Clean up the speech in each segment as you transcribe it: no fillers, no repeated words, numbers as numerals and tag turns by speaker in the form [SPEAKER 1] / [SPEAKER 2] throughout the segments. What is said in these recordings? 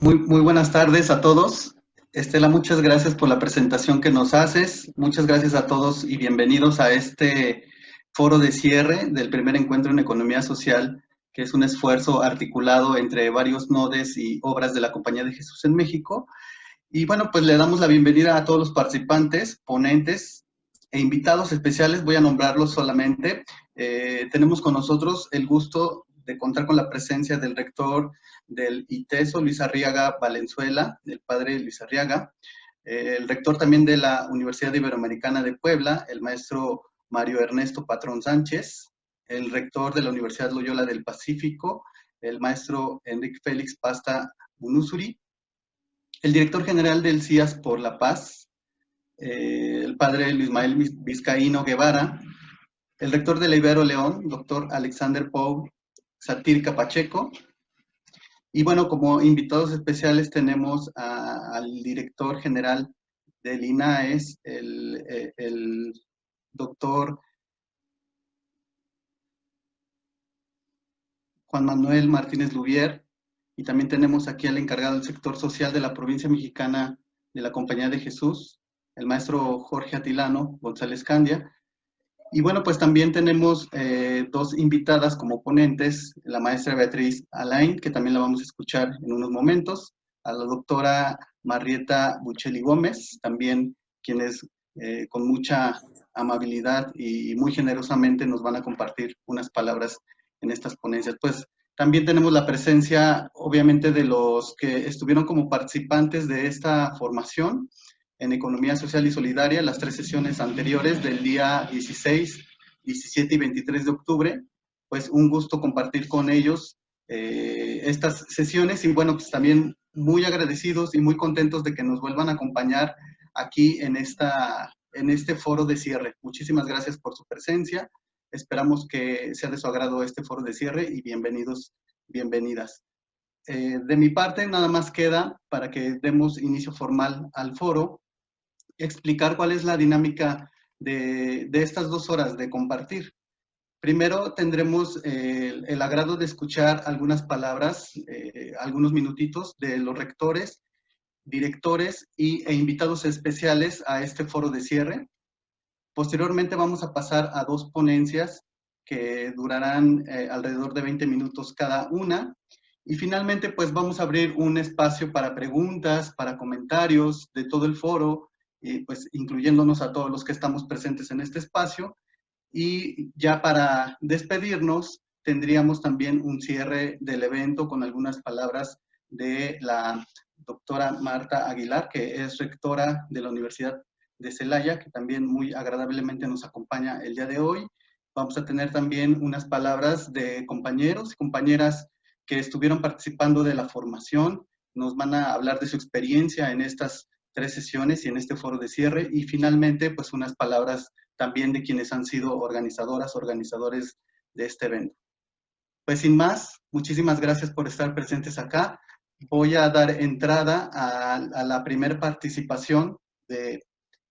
[SPEAKER 1] Muy buenas tardes a todos. Estela, muchas gracias por la presentación que nos haces. Muchas gracias a todos y bienvenidos a este foro de cierre del primer encuentro en economía social, que es un esfuerzo articulado entre varios nodes y obras de la Compañía de Jesús en México. Y bueno, pues le damos la bienvenida a todos los participantes, ponentes e invitados especiales. Voy a nombrarlos solamente. Tenemos con nosotros el gusto de contar con la presencia del rector del ITESO, Luis Arriaga Valenzuela, el padre Luis Arriaga, el rector también de la Universidad Iberoamericana de Puebla, el maestro Mario Ernesto Patrón Sánchez, el rector de la Universidad Loyola del Pacífico, el maestro Enrique Félix Pasta Unusuri, el director general del CIAS por la Paz, el padre Luis Mael Vizcaíno Guevara, el rector de la Ibero León, doctor Alexander Pou Satirca Pacheco. Y bueno, como invitados especiales tenemos al director general del INAES, el doctor Juan Manuel Martínez Lubier, y también tenemos aquí al encargado del sector social de la provincia mexicana de la Compañía de Jesús, el maestro Jorge Atilano González Candia. Y bueno, pues también tenemos dos invitadas como ponentes, la maestra Beatriz Alain, que también la vamos a escuchar en unos momentos, a la doctora Marieta Buccelli Gómez, también quienes con mucha amabilidad y muy generosamente nos van a compartir unas palabras en estas ponencias. Pues también tenemos la presencia, obviamente, de los que estuvieron como participantes de esta formación en Economía Social y Solidaria, las tres sesiones anteriores del día 16, 17 y 23 de octubre. Pues un gusto compartir con ellos estas sesiones y bueno, pues también muy agradecidos y muy contentos de que nos vuelvan a acompañar aquí en este foro de cierre. Muchísimas gracias por su presencia. Esperamos que sea de su agrado este foro de cierre y bienvenidos, bienvenidas. De mi parte, nada más queda para que demos inicio formal al foro, explicar cuál es la dinámica de estas 2 horas de compartir. Primero tendremos el agrado de escuchar algunas palabras, algunos minutitos de los rectores, directores e invitados especiales a este foro de cierre. Posteriormente vamos a pasar a 2 ponencias que durarán alrededor de 20 minutos cada una. Y finalmente, pues vamos a abrir un espacio para preguntas, para comentarios de todo el foro, pues incluyéndonos a todos los que estamos presentes en este espacio. Y ya para despedirnos, tendríamos también un cierre del evento con algunas palabras de la doctora Marta Aguilar, que es rectora de la Universidad de Celaya, que también muy agradablemente nos acompaña el día de hoy. Vamos a tener también unas palabras de compañeros y compañeras que estuvieron participando de la formación. Nos van a hablar de su experiencia en estas 3 sesiones y en este foro de cierre. Y finalmente, pues unas palabras también de quienes han sido organizadoras, organizadores de este evento. Pues sin más, muchísimas gracias por estar presentes acá. Voy a dar entrada a la primera participación de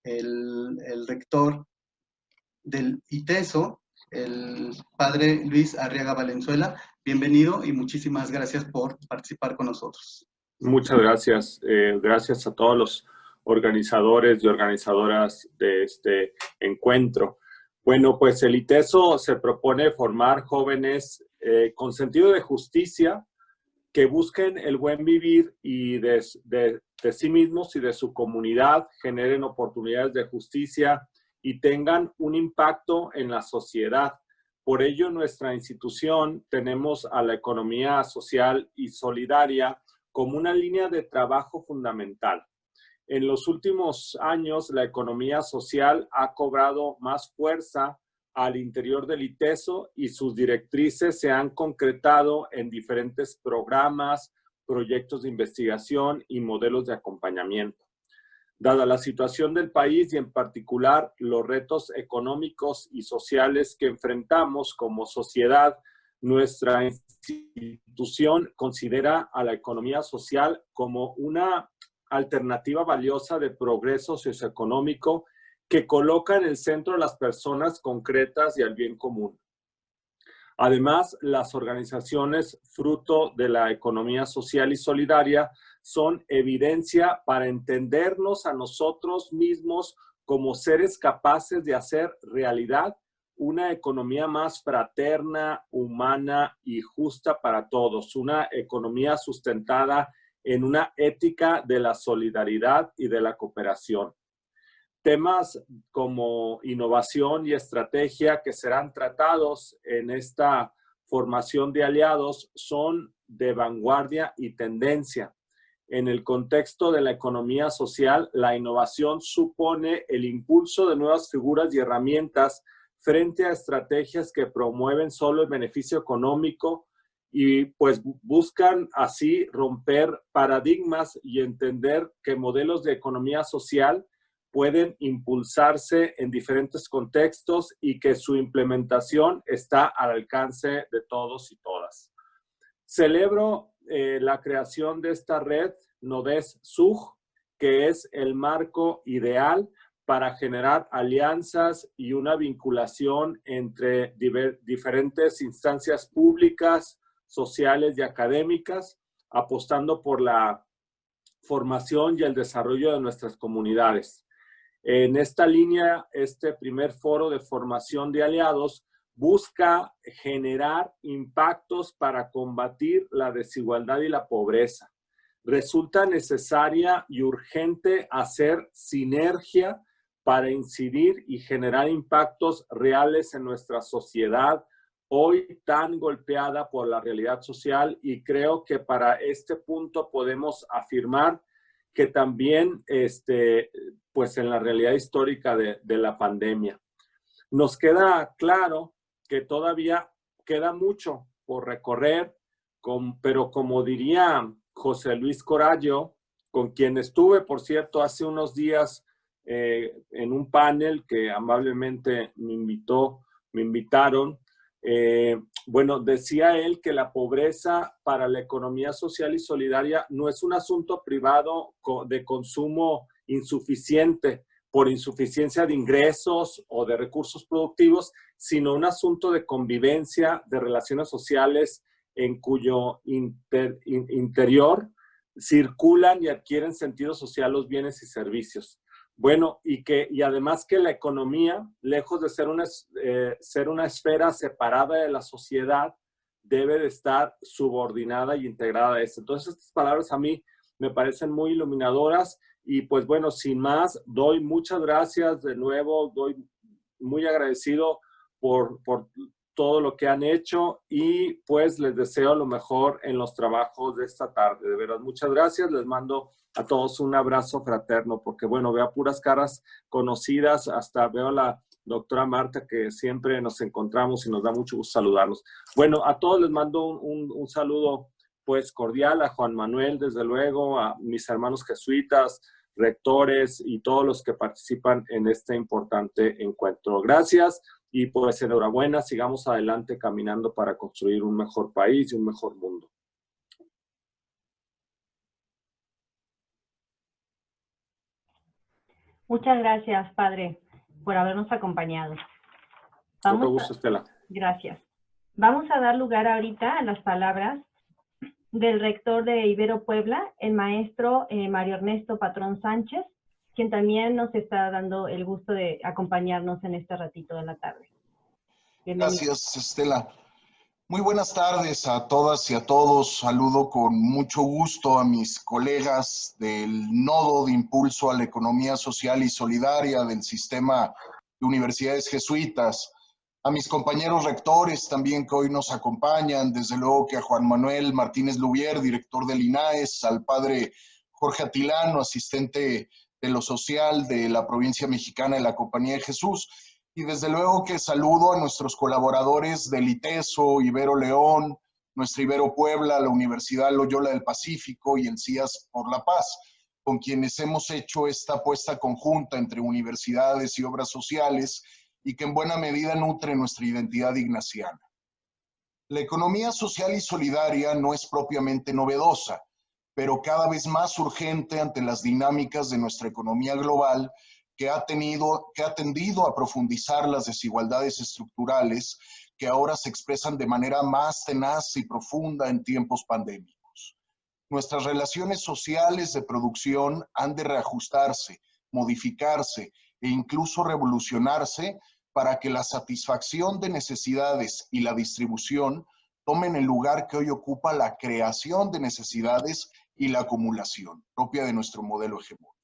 [SPEAKER 1] el rector del ITESO, el padre Luis Arriaga Valenzuela. Bienvenido y muchísimas gracias por participar con nosotros.
[SPEAKER 2] Muchas gracias. Gracias a todos los organizadores y organizadoras de este encuentro. Bueno, pues el ITESO se propone formar jóvenes con sentido de justicia que busquen el buen vivir y de sí mismos y de su comunidad, generen oportunidades de justicia y tengan un impacto en la sociedad. Por ello, en nuestra institución tenemos a la economía social y solidaria como una línea de trabajo fundamental. En los últimos años, la economía social ha cobrado más fuerza al interior del ITESO y sus directrices se han concretado en diferentes programas, proyectos de investigación y modelos de acompañamiento. Dada la situación del país y en particular los retos económicos y sociales que enfrentamos como sociedad, nuestra institución considera a la economía social como una alternativa valiosa de progreso socioeconómico que coloca en el centro a las personas concretas y al bien común. Además, las organizaciones fruto de la economía social y solidaria son evidencia para entendernos a nosotros mismos como seres capaces de hacer realidad una economía más fraterna, humana y justa para todos, una economía sustentada en una ética de la solidaridad y de la cooperación. Temas como innovación y estrategia que serán tratados en esta formación de aliados son de vanguardia y tendencia. En el contexto de la economía social, la innovación supone el impulso de nuevas figuras y herramientas frente a estrategias que promueven solo el beneficio económico y pues buscan así romper paradigmas y entender que modelos de economía social pueden impulsarse en diferentes contextos y que su implementación está al alcance de todos y todas. Celebro la creación de esta red NODES-SUG, que es el marco ideal para generar alianzas y una vinculación entre diferentes instancias públicas, sociales y académicas, apostando por la formación y el desarrollo de nuestras comunidades. En esta línea, este primer foro de formación de aliados busca generar impactos para combatir la desigualdad y la pobreza. Resulta necesaria y urgente hacer sinergia para incidir y generar impactos reales en nuestra sociedad, hoy tan golpeada por la realidad social, y creo que para este punto podemos afirmar que también pues en la realidad histórica de la pandemia. Nos queda claro que todavía queda mucho por recorrer, pero como diría José Luis Corallo, con quien estuve, por cierto, hace unos días en un panel que amablemente me invitaron, bueno, decía él que la pobreza para la economía social y solidaria no es un asunto privado de consumo insuficiente por insuficiencia de ingresos o de recursos productivos, sino un asunto de convivencia, de relaciones sociales en cuyo interior circulan y adquieren sentido social los bienes y servicios. Bueno, y además que la economía, lejos de ser una esfera separada de la sociedad, debe de estar subordinada y integrada a esto. Entonces, estas palabras a mí me parecen muy iluminadoras y pues bueno, sin más, doy muchas gracias de nuevo, doy muy agradecido por todo lo que han hecho y pues les deseo lo mejor en los trabajos de esta tarde. De verdad, muchas gracias. Les mando a todos un abrazo fraterno porque, bueno, veo puras caras conocidas, hasta veo a la doctora Marta que siempre nos encontramos y nos da mucho gusto saludarlos. Bueno, a todos les mando un saludo pues cordial, a Juan Manuel, desde luego, a mis hermanos jesuitas, rectores y todos los que participan en este importante encuentro. Gracias. Y pues enhorabuena, sigamos adelante caminando para construir un mejor país y un mejor mundo.
[SPEAKER 3] Muchas gracias, padre, por habernos acompañado.
[SPEAKER 2] Mucho gusto, Estela.
[SPEAKER 3] Gracias. Vamos a dar lugar ahorita a las palabras del rector de Ibero Puebla, el maestro Mario Ernesto Patrón Sánchez, quien también nos está dando el gusto de acompañarnos en este ratito de la tarde. Bienvenido.
[SPEAKER 4] Gracias, Estela. Muy buenas tardes a todas y a todos. Saludo con mucho gusto a mis colegas del Nodo de Impulso a la Economía Social y Solidaria del Sistema de Universidades Jesuitas, a mis compañeros rectores también que hoy nos acompañan, desde luego que a Juan Manuel Martínez Lubier, director del INAES, al padre Jorge Atilano, asistente de lo social de la provincia mexicana de la Compañía de Jesús, y desde luego que saludo a nuestros colaboradores del ITESO, Ibero León, nuestra Ibero Puebla, la Universidad Loyola del Pacífico y el CIAS por la Paz, con quienes hemos hecho esta apuesta conjunta entre universidades y obras sociales y que en buena medida nutre nuestra identidad ignaciana. La economía social y solidaria no es propiamente novedosa, pero cada vez más urgente ante las dinámicas de nuestra economía global que ha tendido a profundizar las desigualdades estructurales que ahora se expresan de manera más tenaz y profunda en tiempos pandémicos. Nuestras relaciones sociales de producción han de reajustarse, modificarse e incluso revolucionarse para que la satisfacción de necesidades y la distribución tomen el lugar que hoy ocupa la creación de necesidades y la acumulación, propia de nuestro modelo hegemónico.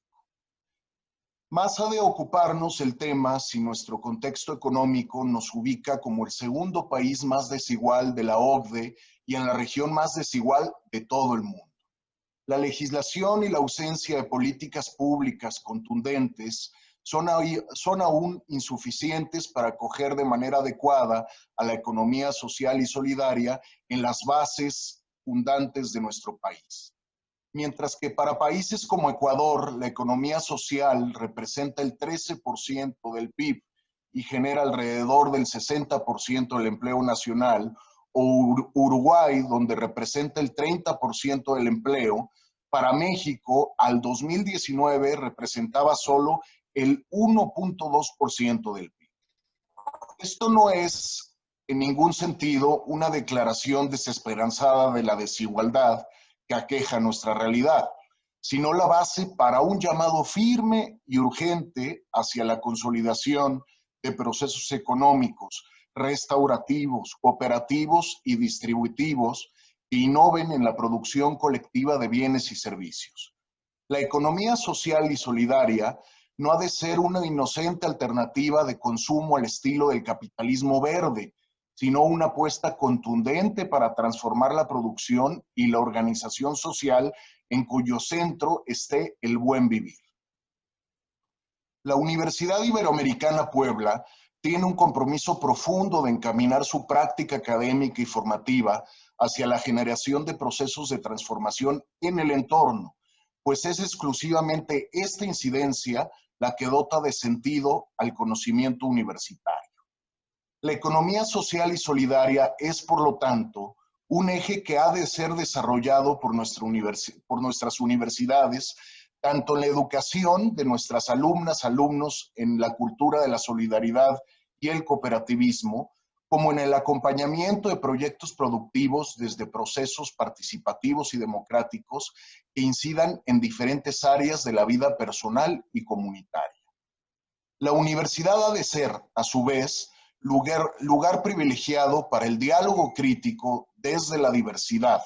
[SPEAKER 4] Más ha de ocuparnos el tema si nuestro contexto económico nos ubica como el segundo país más desigual de la OCDE y en la región más desigual de todo el mundo. La legislación y la ausencia de políticas públicas contundentes son aún insuficientes para acoger de manera adecuada a la economía social y solidaria en las bases fundantes de nuestro país. Mientras que para países como Ecuador, la economía social representa el 13% del PIB y genera alrededor del 60% del empleo nacional, o Uruguay, donde representa el 30% del empleo, para México, al 2019 representaba solo el 1.2% del PIB. Esto no es en ningún sentido una declaración desesperanzada de la desigualdad que aqueja nuestra realidad, sino la base para un llamado firme y urgente hacia la consolidación de procesos económicos, restaurativos, cooperativos y distributivos que innoven en la producción colectiva de bienes y servicios. La economía social y solidaria no ha de ser una inocente alternativa de consumo al estilo del capitalismo verde, sino una apuesta contundente para transformar la producción y la organización social en cuyo centro esté el buen vivir. La Universidad Iberoamericana Puebla tiene un compromiso profundo de encaminar su práctica académica y formativa hacia la generación de procesos de transformación en el entorno, pues es exclusivamente esta incidencia la que dota de sentido al conocimiento universitario. La economía social y solidaria es, por lo tanto, un eje que ha de ser desarrollado por nuestras universidades, tanto en la educación de nuestras alumnas, alumnos, en la cultura de la solidaridad y el cooperativismo, como en el acompañamiento de proyectos productivos desde procesos participativos y democráticos que incidan en diferentes áreas de la vida personal y comunitaria. La universidad ha de ser, a su vez, lugar privilegiado para el diálogo crítico desde la diversidad,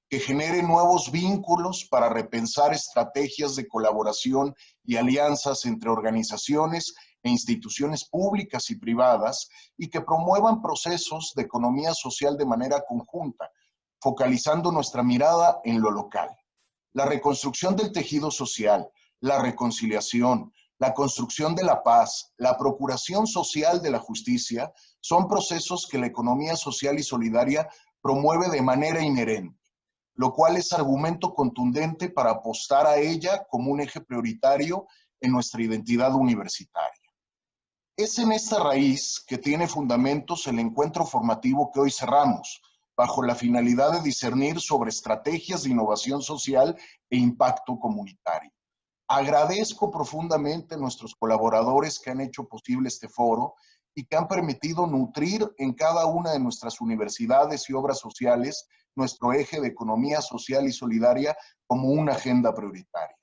[SPEAKER 4] que genere nuevos vínculos para repensar estrategias de colaboración y alianzas entre organizaciones e instituciones públicas y privadas y que promuevan procesos de economía social de manera conjunta, focalizando nuestra mirada en lo local. La reconstrucción del tejido social, la reconciliación, la construcción de la paz, la procuración social de la justicia, son procesos que la economía social y solidaria promueve de manera inherente, lo cual es argumento contundente para apostar a ella como un eje prioritario en nuestra identidad universitaria. Es en esta raíz que tiene fundamentos el encuentro formativo que hoy cerramos, bajo la finalidad de discernir sobre estrategias de innovación social e impacto comunitario. Agradezco profundamente a nuestros colaboradores que han hecho posible este foro y que han permitido nutrir en cada una de nuestras universidades y obras sociales nuestro eje de economía social y solidaria como una agenda prioritaria.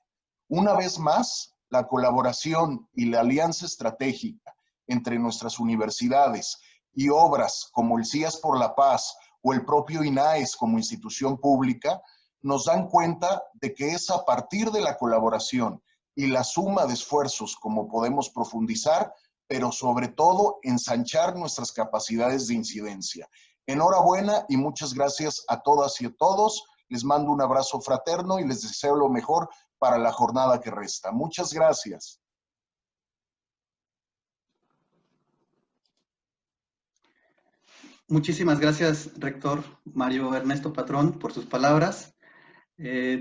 [SPEAKER 4] Una vez más, la colaboración y la alianza estratégica entre nuestras universidades y obras como el CIAS por la Paz o el propio INAES como institución pública nos dan cuenta de que es a partir de la colaboración y la suma de esfuerzos como podemos profundizar, pero sobre todo ensanchar nuestras capacidades de incidencia. Enhorabuena y muchas gracias a todas y a todos. Les mando un abrazo fraterno y les deseo lo mejor para la jornada que resta. Muchas gracias.
[SPEAKER 1] Muchísimas gracias, rector Mario Ernesto Patrón, por sus palabras.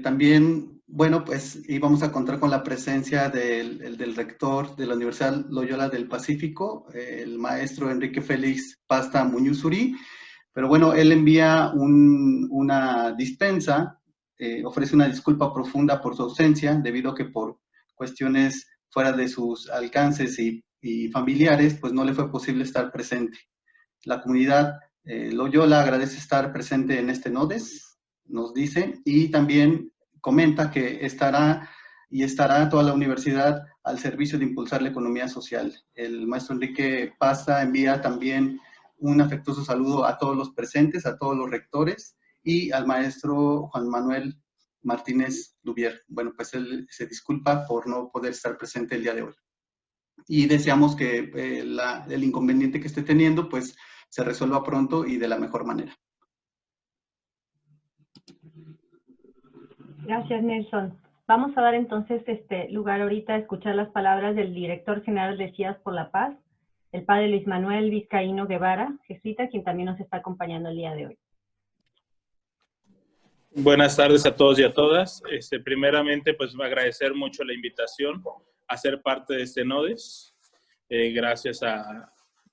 [SPEAKER 1] También, bueno, pues íbamos a contar con la presencia del rector de la Universidad Loyola del Pacífico, el maestro Enrique Félix Pasta Muñuzuri, pero bueno, él envía una dispensa, ofrece una disculpa profunda por su ausencia, debido a que por cuestiones fuera de sus alcances y familiares, pues no le fue posible estar presente. La comunidad Loyola agradece estar presente en este NODES. nos dice, y también comenta que estará toda la universidad al servicio de impulsar la economía social. El maestro Enrique Pasta envía también un afectuoso saludo a todos los presentes, a todos los rectores y al maestro Juan Manuel Martínez Lubier. Bueno, pues él se disculpa por no poder estar presente el día de hoy. Y deseamos que el inconveniente que esté teniendo pues se resuelva pronto y de la mejor manera.
[SPEAKER 3] Gracias, Nelson. Vamos a dar entonces lugar ahorita a escuchar las palabras del director general de CIAS por la Paz, el padre Luis Manuel Vizcaíno Guevara, jesuita, quien también nos está acompañando el día de hoy.
[SPEAKER 5] Buenas tardes a todos y a todas. Primeramente, pues agradecer mucho la invitación a ser parte de este NODES. Gracias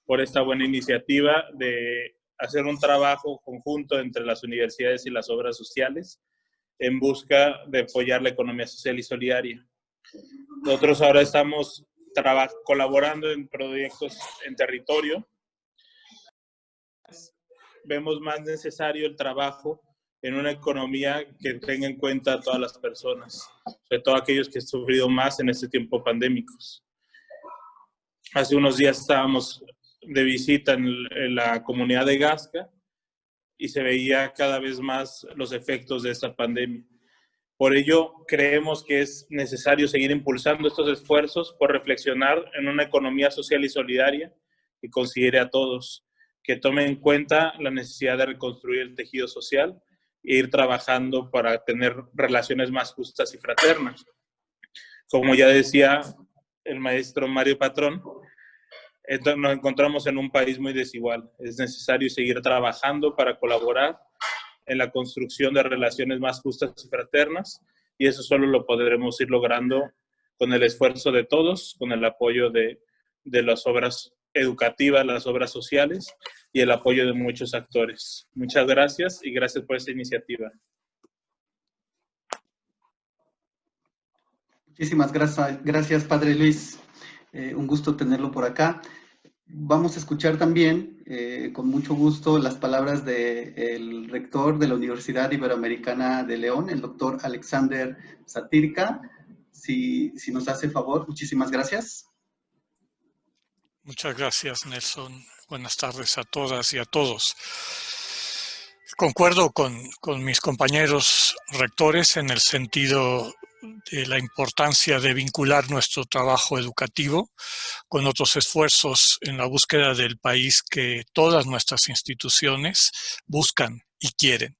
[SPEAKER 5] por esta buena iniciativa de hacer un trabajo conjunto entre las universidades y las obras sociales en busca de apoyar la economía social y solidaria. Nosotros ahora estamos colaborando en proyectos en territorio. Vemos más necesario el trabajo en una economía que tenga en cuenta a todas las personas, sobre todo aquellos que han sufrido más en este tiempo pandémicos. Hace unos días estábamos de visita en la comunidad de Gasca y se veía cada vez más los efectos de esta pandemia. Por ello, creemos que es necesario seguir impulsando estos esfuerzos por reflexionar en una economía social y solidaria que considere a todos, que tome en cuenta la necesidad de reconstruir el tejido social e ir trabajando para tener relaciones más justas y fraternas. Como ya decía el maestro Mario Patrón, nos encontramos en un país muy desigual. Es necesario seguir trabajando para colaborar en la construcción de relaciones más justas y fraternas, y eso solo lo podremos ir logrando con el esfuerzo de todos, con el apoyo de las obras educativas, las obras sociales y el apoyo de muchos actores. Muchas gracias y gracias por esta iniciativa.
[SPEAKER 1] Muchísimas gracias, Padre Luis. Un gusto tenerlo por acá. Vamos a escuchar también, con mucho gusto, las palabras del rector de la Universidad Iberoamericana de León, el doctor Alexander Satírka. Si nos hace favor, muchísimas gracias.
[SPEAKER 6] Muchas gracias, Nelson. Buenas tardes a todas y a todos. Concuerdo con mis compañeros rectores en el sentido de la importancia de vincular nuestro trabajo educativo con otros esfuerzos en la búsqueda del país que todas nuestras instituciones buscan y quieren.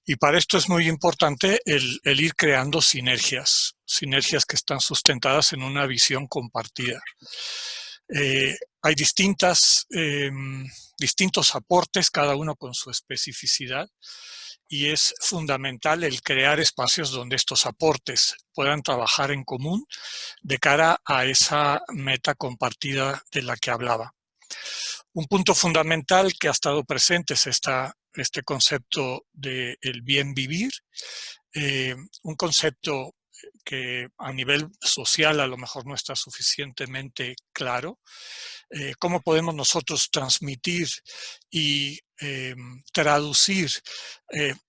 [SPEAKER 6] Y para esto es muy importante el ir creando sinergias que están sustentadas en una visión compartida. Hay distintos aportes, cada uno con su especificidad, y es fundamental el crear espacios donde estos aportes puedan trabajar en común de cara a esa meta compartida de la que hablaba. Un punto fundamental que ha estado presente es este concepto del bien vivir, un concepto que a nivel social a lo mejor no está suficientemente claro. ¿Cómo podemos nosotros transmitir y traducir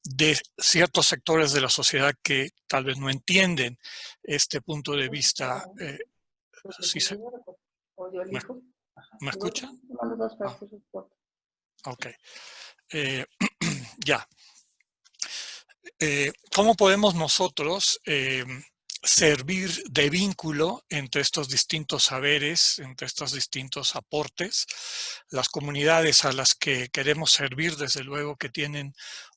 [SPEAKER 6] de ciertos sectores de la sociedad que tal vez no entienden este punto de vista? ¿Sí ¿Me escuchan? Ok. Ya. ¿Cómo podemos nosotros servir de vínculo entre estos distintos saberes, entre estos distintos aportes? Las comunidades a las que queremos servir, desde luego que tienen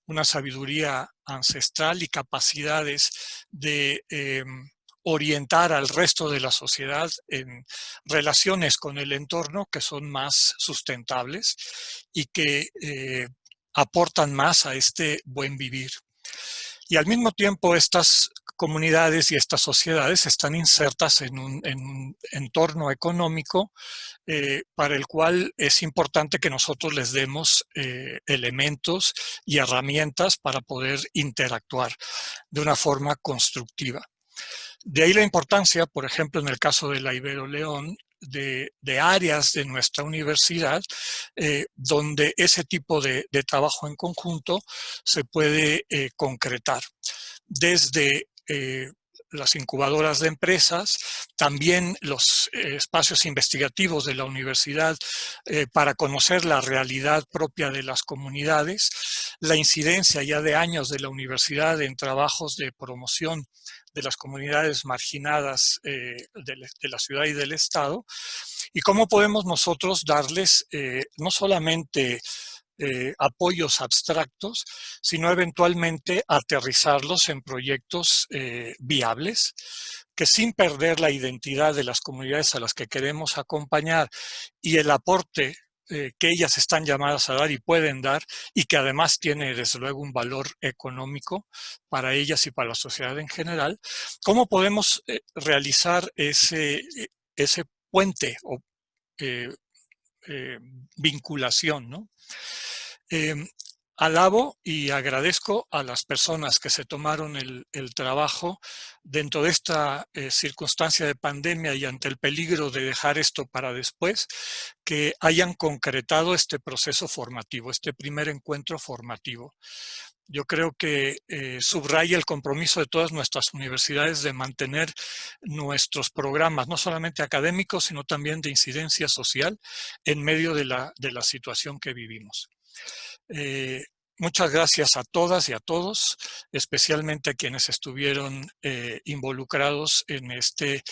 [SPEAKER 6] una sabiduría ancestral y capacidades de orientar al resto de la sociedad en relaciones con el entorno que son más sustentables y que aportan más a este buen vivir. Y al mismo tiempo estas comunidades y estas sociedades están insertas en un entorno económico para el cual es importante que nosotros les demos elementos y herramientas para poder interactuar de una forma constructiva. De ahí la importancia, por ejemplo, en el caso de la Ibero León, de áreas de nuestra universidad donde ese tipo de trabajo en conjunto se puede concretar. Desde las incubadoras de empresas, también los espacios investigativos de la universidad para conocer la realidad propia de las comunidades, la incidencia ya de años de la universidad en trabajos de promoción de las comunidades marginadas de la ciudad y del estado, y cómo podemos nosotros darles no solamente apoyos abstractos, sino eventualmente aterrizarlos en proyectos viables que sin perder la identidad de las comunidades a las que queremos acompañar y el aporte que ellas están llamadas a dar y pueden dar, y que además tiene desde luego un valor económico para ellas y para la sociedad en general, ¿cómo podemos realizar ese puente o vinculación, ¿no? Alabo y agradezco a las personas que se tomaron el trabajo dentro de esta circunstancia de pandemia y ante el peligro de dejar esto para después, que hayan concretado este proceso formativo, este primer encuentro formativo. Yo creo que subraya el compromiso de todas nuestras universidades de mantener nuestros programas, no solamente académicos, sino también de incidencia social en medio de la situación que vivimos. Muchas gracias a todas y a todos, especialmente a quienes estuvieron involucrados en este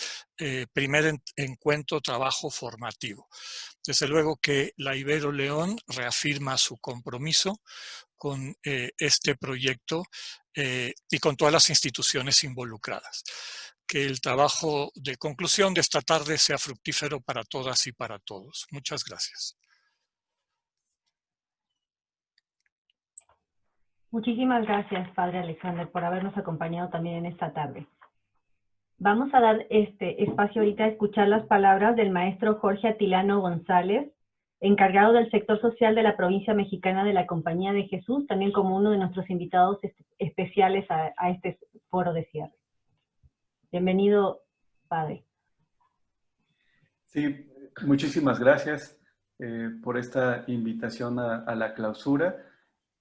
[SPEAKER 6] primer encuentro trabajo formativo. Desde luego que la Ibero León reafirma su compromiso con este proyecto y con todas las instituciones involucradas. Que el trabajo de conclusión de esta tarde sea fructífero para todas y para todos. Muchas gracias.
[SPEAKER 3] Muchísimas gracias, Padre Alexander, por habernos acompañado también en esta tarde. Vamos a dar este espacio ahorita a escuchar las palabras del maestro Jorge Atilano González, encargado del sector social de la provincia mexicana de la Compañía de Jesús, también como uno de nuestros invitados especiales a este foro de cierre. Bienvenido, Padre.
[SPEAKER 7] Sí, muchísimas gracias por esta invitación a la clausura,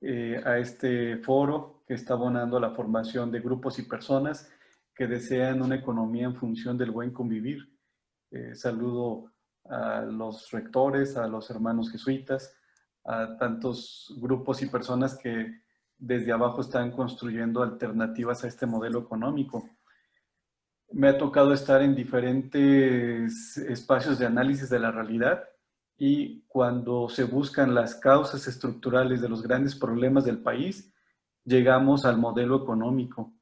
[SPEAKER 7] a este foro que está abonando a la formación de grupos y personas que desean una economía en función del buen convivir. Saludo a los rectores, a los hermanos jesuitas, a tantos grupos y personas que desde abajo están construyendo alternativas a este modelo económico. Me ha tocado estar en diferentes espacios de análisis de la realidad y cuando se buscan las causas estructurales de los grandes problemas del país, llegamos al modelo económico.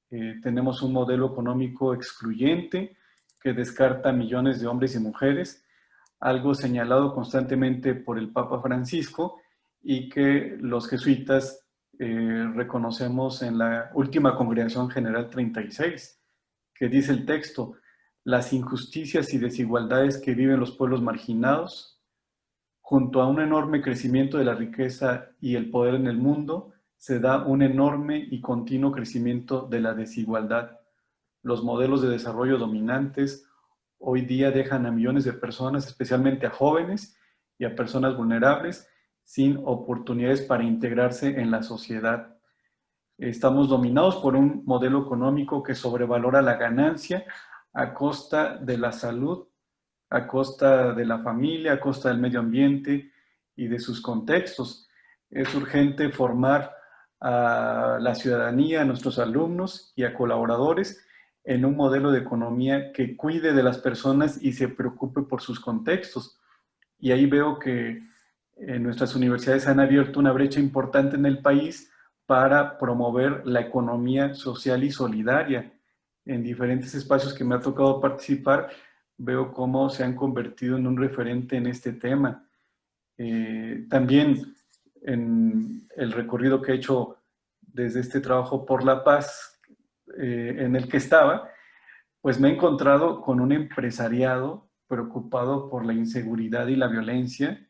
[SPEAKER 7] Tenemos un modelo económico excluyente que descarta a millones de hombres y mujeres, algo señalado constantemente por el Papa Francisco y que los jesuitas reconocemos en la última Congregación General 36, que dice el texto: las injusticias y desigualdades que viven los pueblos marginados, junto a un enorme crecimiento de la riqueza y el poder en el mundo, se da un enorme y continuo crecimiento de la desigualdad. Los modelos de desarrollo dominantes hoy día dejan a millones de personas, especialmente a jóvenes y a personas vulnerables, sin oportunidades para integrarse en la sociedad. Estamos dominados por un modelo económico que sobrevalora la ganancia a costa de la salud, a costa de la familia, a costa del medio ambiente y de sus contextos. Es urgente formar a la ciudadanía, a nuestros alumnos y a colaboradores en un modelo de economía que cuide de las personas y se preocupe por sus contextos. Y ahí veo que nuestras universidades han abierto una brecha importante en el país para promover la economía social y solidaria. En diferentes espacios que me ha tocado participar, veo cómo se han convertido en un referente en este tema. También en el recorrido que he hecho desde este trabajo por la paz en el que estaba, pues me he encontrado con un empresariado preocupado por la inseguridad y la violencia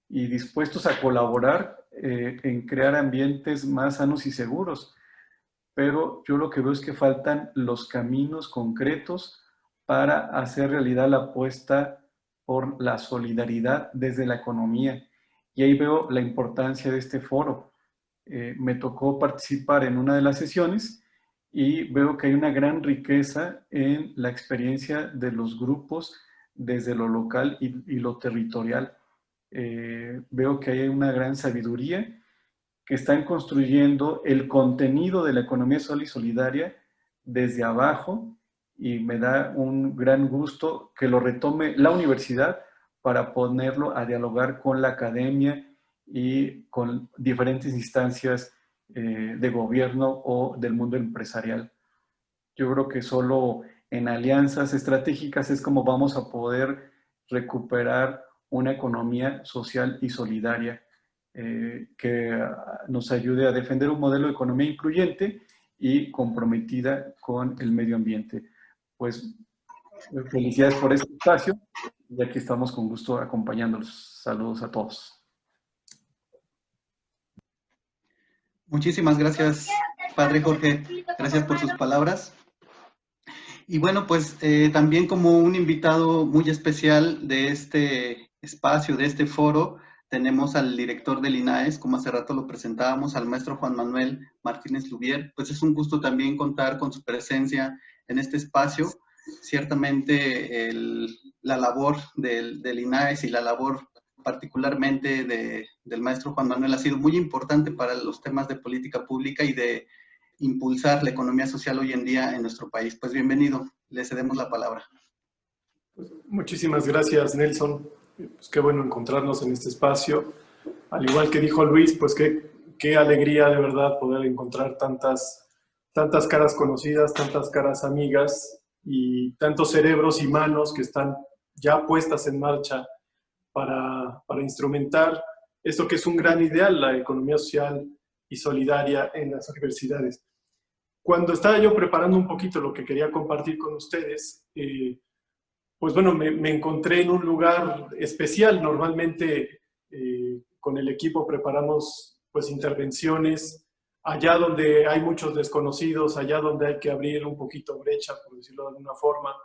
[SPEAKER 7] y dispuestos a colaborar en crear ambientes más sanos y seguros. Pero yo lo que veo es que faltan los caminos concretos para hacer realidad la apuesta por la solidaridad desde la economía. Y ahí veo la importancia de este foro. Me tocó participar en una de las sesiones y veo que hay una gran riqueza en la experiencia de los grupos desde lo local y lo territorial. Veo que hay una gran sabiduría, que están construyendo el contenido de la economía social y solidaria desde abajo, y me da un gran gusto que lo retome la universidad para ponerlo a dialogar con la academia y con diferentes instancias de gobierno o del mundo empresarial. Yo creo que solo en alianzas estratégicas es como vamos a poder recuperar una economía social y solidaria que nos ayude a defender un modelo de economía incluyente y comprometida con el medio ambiente. Pues felicidades por este espacio y aquí estamos con gusto acompañándolos. Saludos a todos.
[SPEAKER 1] Muchísimas gracias, Padre Jorge. Gracias por sus palabras. Y bueno, pues también como un invitado muy especial de este espacio, de este foro, tenemos al director del INAES, como hace rato lo presentábamos, al maestro Juan Manuel Martínez Lubier. Pues es un gusto también contar con su presencia en este espacio. Ciertamente la labor del INAES y la labor particularmente del maestro Juan Manuel ha sido muy importante para los temas de política pública y de impulsar la economía social hoy en día en nuestro país. Pues bienvenido, le cedemos la palabra.
[SPEAKER 8] Pues muchísimas gracias, Nelson. Pues qué bueno encontrarnos en este espacio. Al igual que dijo Luis, pues qué alegría de verdad poder encontrar tantas caras conocidas, tantas caras amigas y tantos cerebros y manos que están ya puestas en marcha para instrumentar esto que es un gran ideal, la economía social y solidaria en las universidades. Cuando estaba yo preparando un poquito lo que quería compartir con ustedes, pues bueno, me encontré en un lugar especial. Normalmente con el equipo preparamos pues intervenciones allá donde hay muchos desconocidos, allá donde hay que abrir un poquito brecha, por decirlo de alguna forma,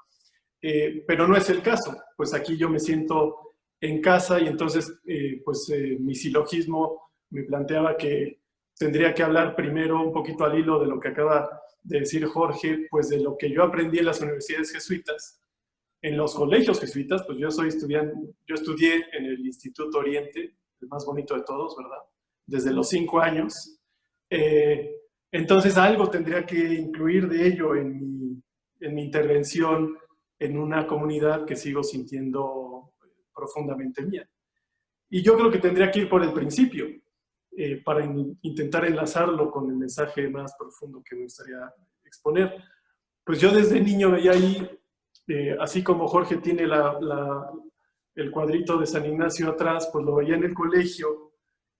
[SPEAKER 8] pero no es el caso. Pues aquí yo me siento en casa y entonces mi silogismo me planteaba que tendría que hablar primero un poquito al hilo de lo que acaba de decir Jorge, pues de lo que yo aprendí en las universidades jesuitas, en los colegios jesuitas. Pues yo estudié en el Instituto Oriente, el más bonito de todos, ¿verdad? Desde los 5 años. Entonces algo tendría que incluir de ello en mi intervención en una comunidad que sigo sintiendo profundamente mía. Y yo creo que tendría que ir por el principio, para intentar enlazarlo con el mensaje más profundo que me gustaría exponer. Pues yo desde niño veía ahí, así como Jorge tiene el cuadrito de San Ignacio atrás, pues lo veía en el colegio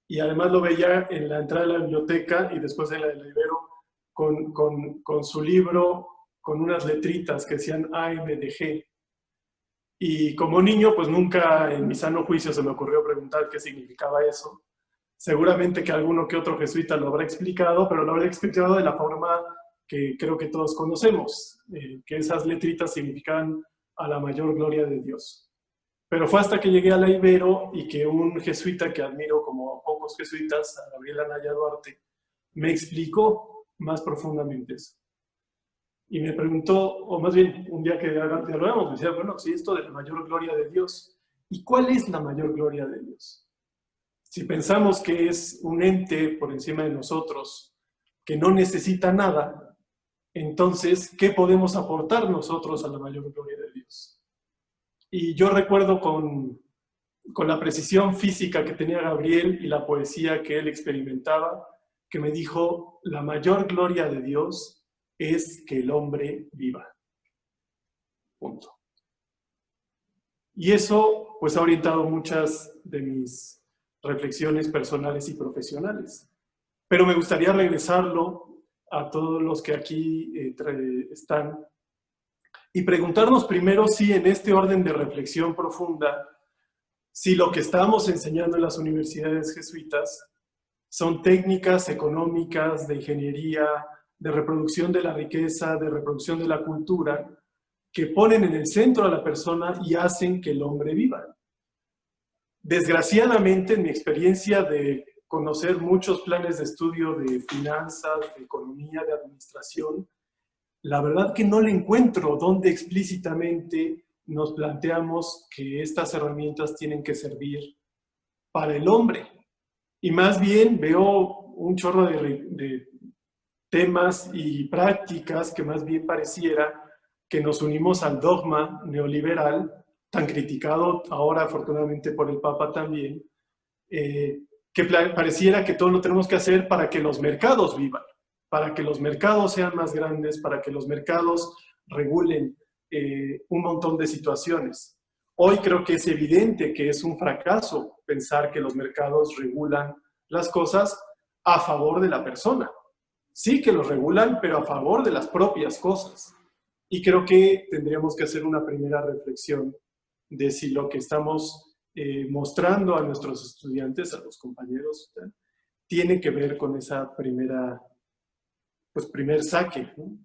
[SPEAKER 8] y además lo veía en la entrada de la biblioteca y después en la de la Ibero con su libro, con unas letritas que decían A, M, D, G. Y como niño, pues nunca en mi sano juicio se me ocurrió preguntar qué significaba eso. Seguramente que alguno que otro jesuita lo habrá explicado, pero lo habrá explicado de la forma que creo que todos conocemos, que esas letritas significan a la mayor gloria de Dios. Pero fue hasta que llegué a la Ibero y que un jesuita que admiro como pocos jesuitas, a Gabriel Anaya Duarte, me explicó más profundamente eso. Y me preguntó, o más bien un día que dialogamos, me decía, bueno, sí, esto de la mayor gloria de Dios. ¿Y cuál es la mayor gloria de Dios? Si pensamos que es un ente por encima de nosotros, que no necesita nada, entonces, ¿qué podemos aportar nosotros a la mayor gloria de Dios? Y yo recuerdo con la precisión física que tenía Gabriel y la poesía que él experimentaba, que me dijo, la mayor gloria de Dios es que el hombre viva. Punto. Y eso pues ha orientado muchas de mis reflexiones personales y profesionales. Pero me gustaría regresarlo a todos los que aquí están y preguntarnos primero si en este orden de reflexión profunda, si lo que estamos enseñando en las universidades jesuitas son técnicas económicas, de ingeniería, de reproducción de la riqueza, de reproducción de la cultura, que ponen en el centro a la persona y hacen que el hombre viva. Desgraciadamente, en mi experiencia de conocer muchos planes de estudio de finanzas, de economía, de administración, la verdad que no le encuentro donde explícitamente nos planteamos que estas herramientas tienen que servir para el hombre. Y más bien veo un chorro de temas y prácticas que más bien pareciera que nos unimos al dogma neoliberal, tan criticado ahora afortunadamente por el Papa también, que pareciera que todo lo tenemos que hacer para que los mercados vivan, para que los mercados sean más grandes, para que los mercados regulen un montón de situaciones. Hoy creo que es evidente que es un fracaso pensar que los mercados regulan las cosas a favor de la persona. Sí que los regulan, pero a favor de las propias cosas. Y creo que tendríamos que hacer una primera reflexión de si lo que estamos mostrando a nuestros estudiantes, a los compañeros, tiene que ver con esa primer saque, ¿no?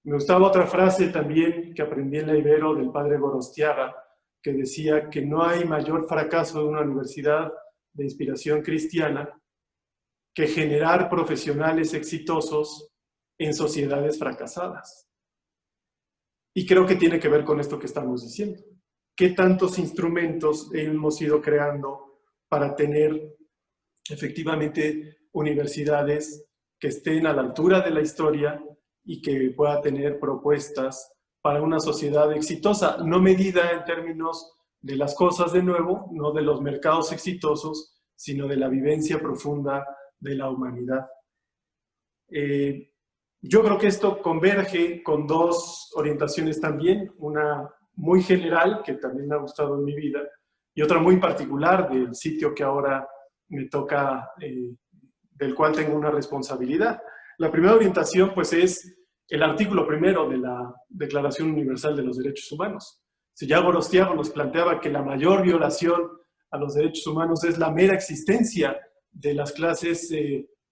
[SPEAKER 8] Me gustaba otra frase también que aprendí en la Ibero del padre Gorostiaga, que decía que no hay mayor fracaso de una universidad de inspiración cristiana que generar profesionales exitosos en sociedades fracasadas. Y creo que tiene que ver con esto que estamos diciendo. ¿Qué tantos instrumentos hemos ido creando para tener efectivamente universidades que estén a la altura de la historia y que pueda tener propuestas para una sociedad exitosa? No medida en términos de las cosas de nuevo, no de los mercados exitosos, sino de la vivencia profunda de la humanidad. Yo creo que esto converge con dos orientaciones también, una muy general, que también me ha gustado en mi vida, y otra muy particular del sitio que ahora me toca, del cual tengo una responsabilidad. La primera orientación, pues, es el artículo primero de la Declaración Universal de los Derechos Humanos. Si ya Gorostiaga nos planteaba que la mayor violación a los derechos humanos es la mera existencia de las clases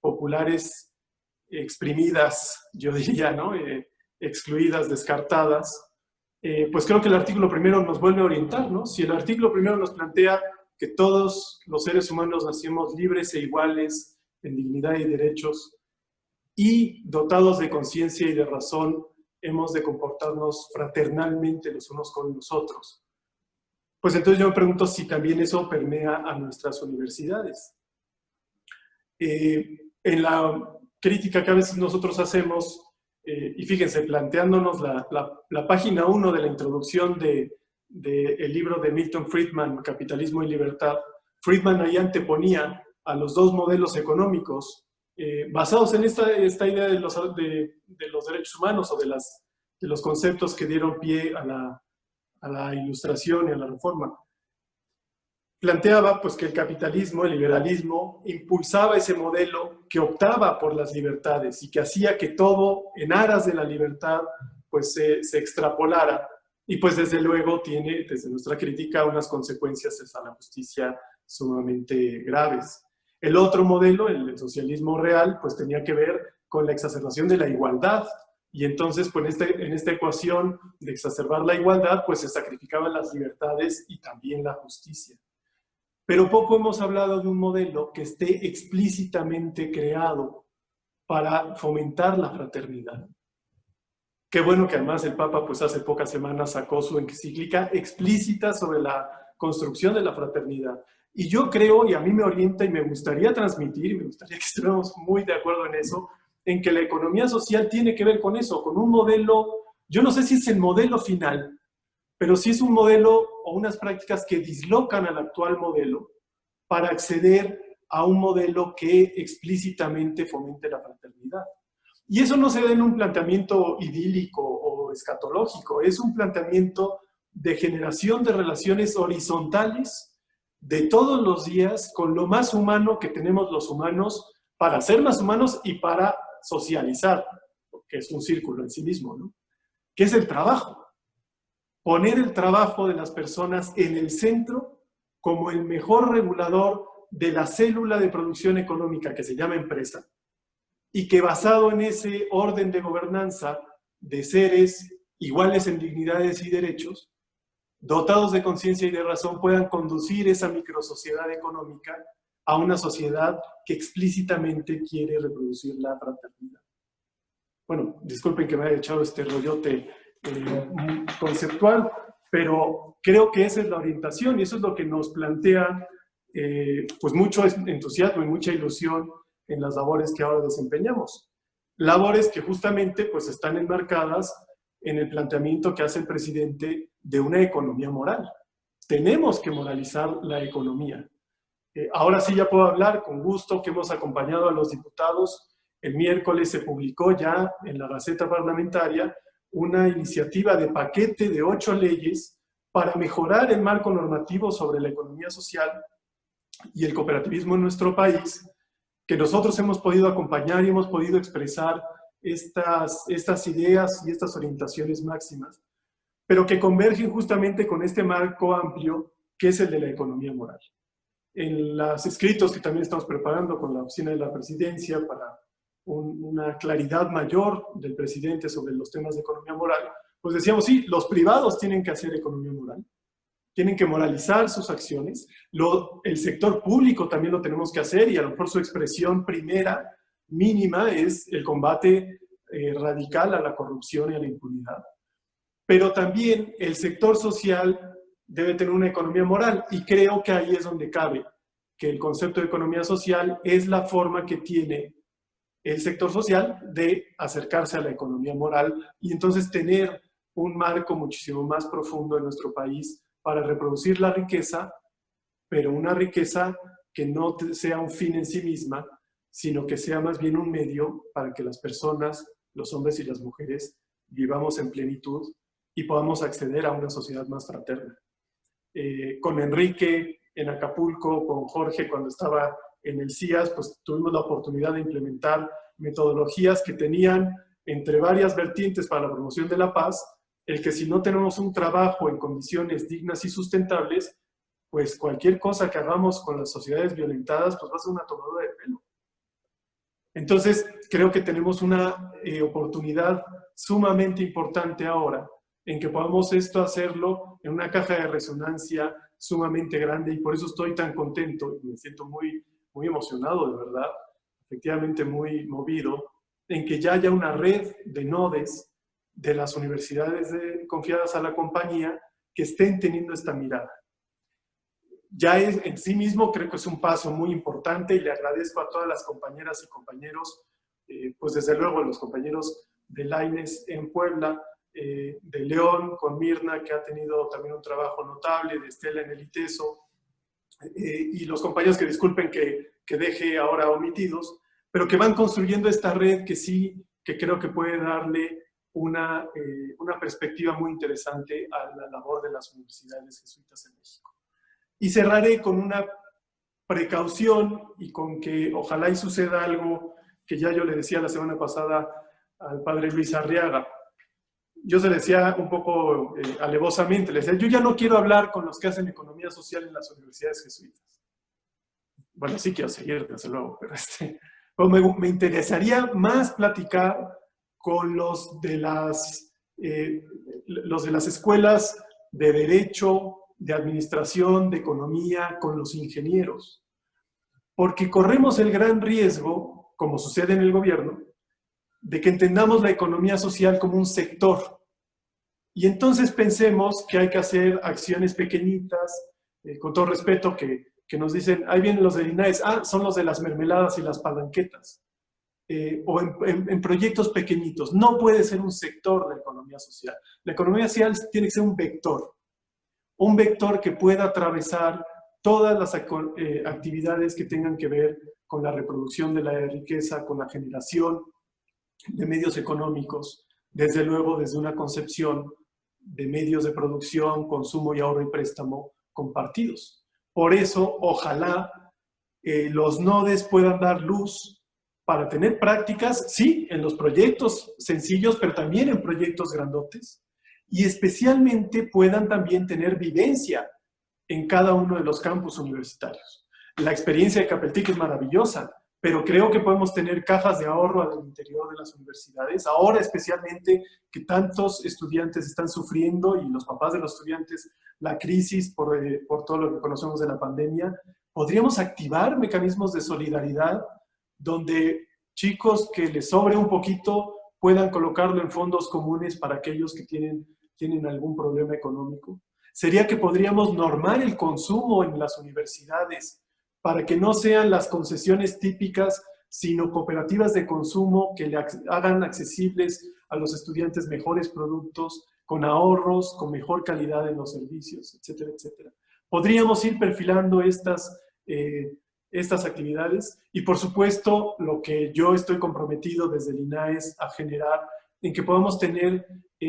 [SPEAKER 8] populares exprimidas, yo diría, ¿no? Excluidas, descartadas, pues creo que el artículo primero nos vuelve a orientar, ¿no? Si el artículo primero nos plantea que todos los seres humanos nacimos libres e iguales en dignidad y derechos y dotados de conciencia y de razón, hemos de comportarnos fraternalmente los unos con los otros. Pues entonces yo me pregunto si también eso permea a nuestras universidades. En la crítica que a veces nosotros hacemos, y fíjense, planteándonos la página 1 de la introducción del libro de Milton Friedman, Capitalismo y Libertad, Friedman ahí anteponía a los dos modelos económicos basados en esta idea de los derechos humanos o de los conceptos que dieron pie a la Ilustración y a la Reforma. Planteaba pues que el capitalismo, el liberalismo, impulsaba ese modelo que optaba por las libertades y que hacía que todo en aras de la libertad pues se extrapolara y pues desde luego tiene desde nuestra crítica unas consecuencias a la justicia sumamente graves. El otro modelo, el socialismo real, pues tenía que ver con la exacerbación de la igualdad y entonces pues en esta ecuación de exacerbar la igualdad pues se sacrificaban las libertades y también la justicia. Pero poco hemos hablado de un modelo que esté explícitamente creado para fomentar la fraternidad. Qué bueno que además el Papa pues hace pocas semanas sacó su encíclica explícita sobre la construcción de la fraternidad. Y yo creo, y a mí me orienta y me gustaría transmitir, y me gustaría que estuviéramos muy de acuerdo en eso, en que la economía social tiene que ver con eso, con un modelo, yo no sé si es el modelo final, pero sí es un modelo o unas prácticas que dislocan al actual modelo para acceder a un modelo que explícitamente fomente la fraternidad. Y eso no se da en un planteamiento idílico o escatológico, es un planteamiento de generación de relaciones horizontales de todos los días con lo más humano que tenemos los humanos para ser más humanos y para socializar, que es un círculo en sí mismo, ¿no? Que es el trabajo. Poner el trabajo de las personas en el centro como el mejor regulador de la célula de producción económica que se llama empresa y que basado en ese orden de gobernanza de seres iguales en dignidades y derechos, dotados de conciencia y de razón, puedan conducir esa microsociedad económica a una sociedad que explícitamente quiere reproducir la fraternidad. Bueno, disculpen que me haya echado este rollote conceptual, pero creo que esa es la orientación y eso es lo que nos plantea pues mucho entusiasmo y mucha ilusión en las labores que ahora desempeñamos. Labores que justamente pues están enmarcadas en el planteamiento que hace el presidente de una economía moral. Tenemos que moralizar la economía. Ahora sí ya puedo hablar con gusto que hemos acompañado a los diputados. El miércoles se publicó ya en la Gaceta Parlamentaria una iniciativa de paquete de 8 leyes para mejorar el marco normativo sobre la economía social y el cooperativismo en nuestro país, que nosotros hemos podido acompañar y hemos podido expresar estas ideas y estas orientaciones máximas, pero que convergen justamente con este marco amplio que es el de la economía moral. En los escritos que también estamos preparando con la Oficina de la Presidencia para una claridad mayor del presidente sobre los temas de economía moral, pues decíamos, sí, los privados tienen que hacer economía moral, tienen que moralizar sus acciones, el sector público también lo tenemos que hacer y a lo mejor su expresión primera, mínima, es el combate radical a la corrupción y a la impunidad. Pero también el sector social debe tener una economía moral y creo que ahí es donde cabe, que el concepto de economía social es la forma que tiene el sector social de acercarse a la economía moral y entonces tener un marco muchísimo más profundo en nuestro país para reproducir la riqueza, pero una riqueza que no sea un fin en sí misma, sino que sea más bien un medio para que las personas, los hombres y las mujeres, vivamos en plenitud y podamos acceder a una sociedad más fraterna. Con Enrique en Acapulco, con Jorge cuando estaba en el CIAS, pues tuvimos la oportunidad de implementar metodologías que tenían entre varias vertientes para la promoción de la paz, el que si no tenemos un trabajo en condiciones dignas y sustentables, pues cualquier cosa que hagamos con las sociedades violentadas, pues va a ser una tomadura de pelo. Entonces, creo que tenemos una oportunidad sumamente importante ahora, en que podamos hacerlo en una caja de resonancia sumamente grande y por eso estoy tan contento y me siento muy emocionado, de verdad, efectivamente muy movido, en que ya haya una red de nodes de las universidades confiadas a la compañía que estén teniendo esta mirada. Ya en sí mismo creo que es un paso muy importante y le agradezco a todas las compañeras y compañeros, pues desde luego a los compañeros de Laines en Puebla, de León con Mirna, que ha tenido también un trabajo notable, de Estela en el ITESO, y los compañeros que disculpen que deje ahora omitidos, pero que van construyendo esta red que sí, que creo que puede darle una perspectiva muy interesante a la labor de las universidades jesuitas en México. Y cerraré con una precaución y con que ojalá y suceda algo que ya yo le decía la semana pasada al padre Luis Arriaga. Yo se le decía un poco alevosamente, le decía, yo ya no quiero hablar con los que hacen economía social en las universidades jesuitas. Bueno, sí quiero seguir, desde luego, pero me interesaría más platicar con los de las escuelas de Derecho, de Administración, de Economía, con los ingenieros. Porque corremos el gran riesgo, como sucede en el gobierno, de que entendamos la economía social como un sector. Y entonces pensemos que hay que hacer acciones pequeñitas, con todo respeto, que nos dicen, ahí vienen los del INAES, son los de las mermeladas y las palanquetas. O en proyectos pequeñitos. No puede ser un sector la economía social. La economía social tiene que ser un vector que pueda atravesar todas las actividades que tengan que ver con la reproducción de la riqueza, con la generación de medios económicos, desde luego desde una concepción de medios de producción, consumo y ahorro y préstamo compartidos. Por eso, ojalá los nodes puedan dar luz para tener prácticas, sí, en los proyectos sencillos, pero también en proyectos grandotes, y especialmente puedan también tener vivencia en cada uno de los campus universitarios. La experiencia de Capeltic es maravillosa, pero creo que podemos tener cajas de ahorro al interior de las universidades. Ahora especialmente que tantos estudiantes están sufriendo y los papás de los estudiantes la crisis por todo lo que conocemos de la pandemia, podríamos activar mecanismos de solidaridad donde chicos que les sobre un poquito puedan colocarlo en fondos comunes para aquellos que tienen algún problema económico. Sería que podríamos normar el consumo en las universidades para que no sean las concesiones típicas, sino cooperativas de consumo que le hagan accesibles a los estudiantes mejores productos, con ahorros, con mejor calidad en los servicios, etcétera, etcétera. Podríamos ir perfilando estas actividades y, por supuesto, lo que yo estoy comprometido desde el INAES a generar, en que podamos tener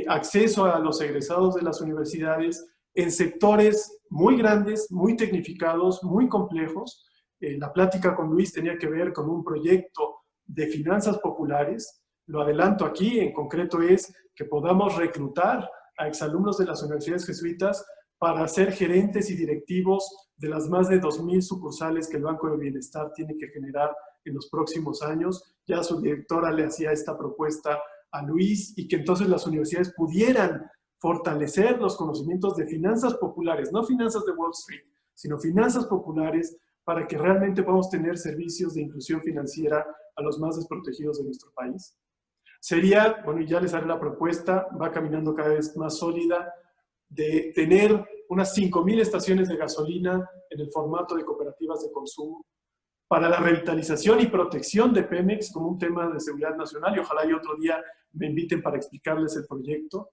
[SPEAKER 8] acceso a los egresados de las universidades en sectores muy grandes, muy tecnificados, muy complejos. La plática con Luis tenía que ver con un proyecto de finanzas populares. Lo adelanto aquí, en concreto es que podamos reclutar a exalumnos de las universidades jesuitas para ser gerentes y directivos de las más de 2,000 sucursales que el Banco de Bienestar tiene que generar en los próximos años. Ya su directora le hacía esta propuesta a Luis, y que entonces las universidades pudieran fortalecer los conocimientos de finanzas populares, no finanzas de Wall Street, sino finanzas populares, para que realmente podamos tener servicios de inclusión financiera a los más desprotegidos de nuestro país. Sería, bueno, y ya les haré la propuesta, va caminando cada vez más sólida, de tener unas 5,000 estaciones de gasolina en el formato de cooperativas de consumo, para la revitalización y protección de Pemex como un tema de seguridad nacional, y ojalá y otro día me inviten para explicarles el proyecto.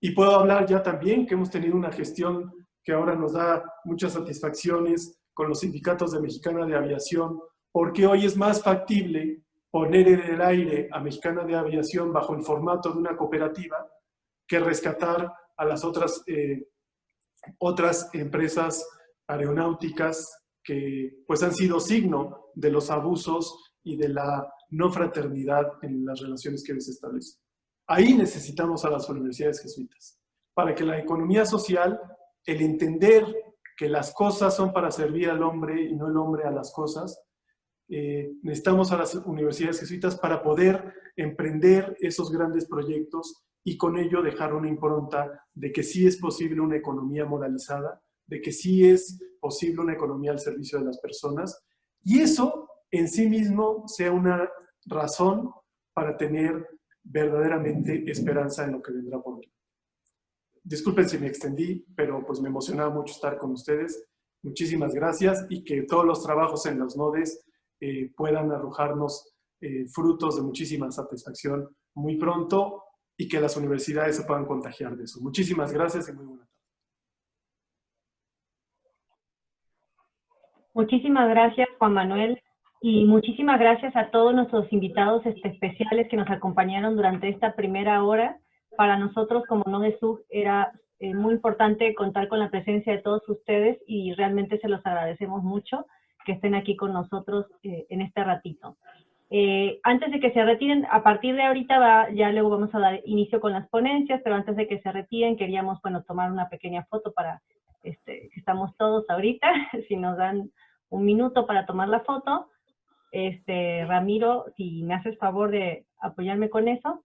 [SPEAKER 8] Y puedo hablar ya también que hemos tenido una gestión que ahora nos da muchas satisfacciones con los sindicatos de Mexicana de Aviación, porque hoy es más factible poner en el aire a Mexicana de Aviación bajo el formato de una cooperativa que rescatar a las otras empresas aeronáuticas que pues han sido signo de los abusos y de la no fraternidad en las relaciones que hoy se establecen. Ahí necesitamos a las universidades jesuitas, para que la economía social, el entender que las cosas son para servir al hombre y no el hombre a las cosas, necesitamos a las universidades jesuitas para poder emprender esos grandes proyectos y con ello dejar una impronta de que sí es posible una economía moralizada, de que sí es posible una economía al servicio de las personas, y eso en sí mismo sea una razón para tener verdaderamente esperanza en lo que vendrá por venir. Disculpen si me extendí, pero pues me emocionaba mucho estar con ustedes. Muchísimas gracias, y que todos los trabajos en los nodes puedan arrojarnos frutos de muchísima satisfacción muy pronto, y que las universidades se puedan contagiar de eso. Muchísimas gracias y muy buena tarde.
[SPEAKER 3] Muchísimas gracias, Juan Manuel, y muchísimas gracias a todos nuestros invitados especiales que nos acompañaron durante esta primera hora. Para nosotros como NODESUG era muy importante contar con la presencia de todos ustedes, y realmente se los agradecemos mucho que estén aquí con nosotros en este ratito. Antes de que se retiren, a partir de ahorita ya luego vamos a dar inicio con las ponencias, pero antes de que se retiren queríamos, bueno, tomar una pequeña foto para, estamos todos ahorita, si nos dan un minuto para tomar la foto. Ramiro, si me haces favor de apoyarme con eso,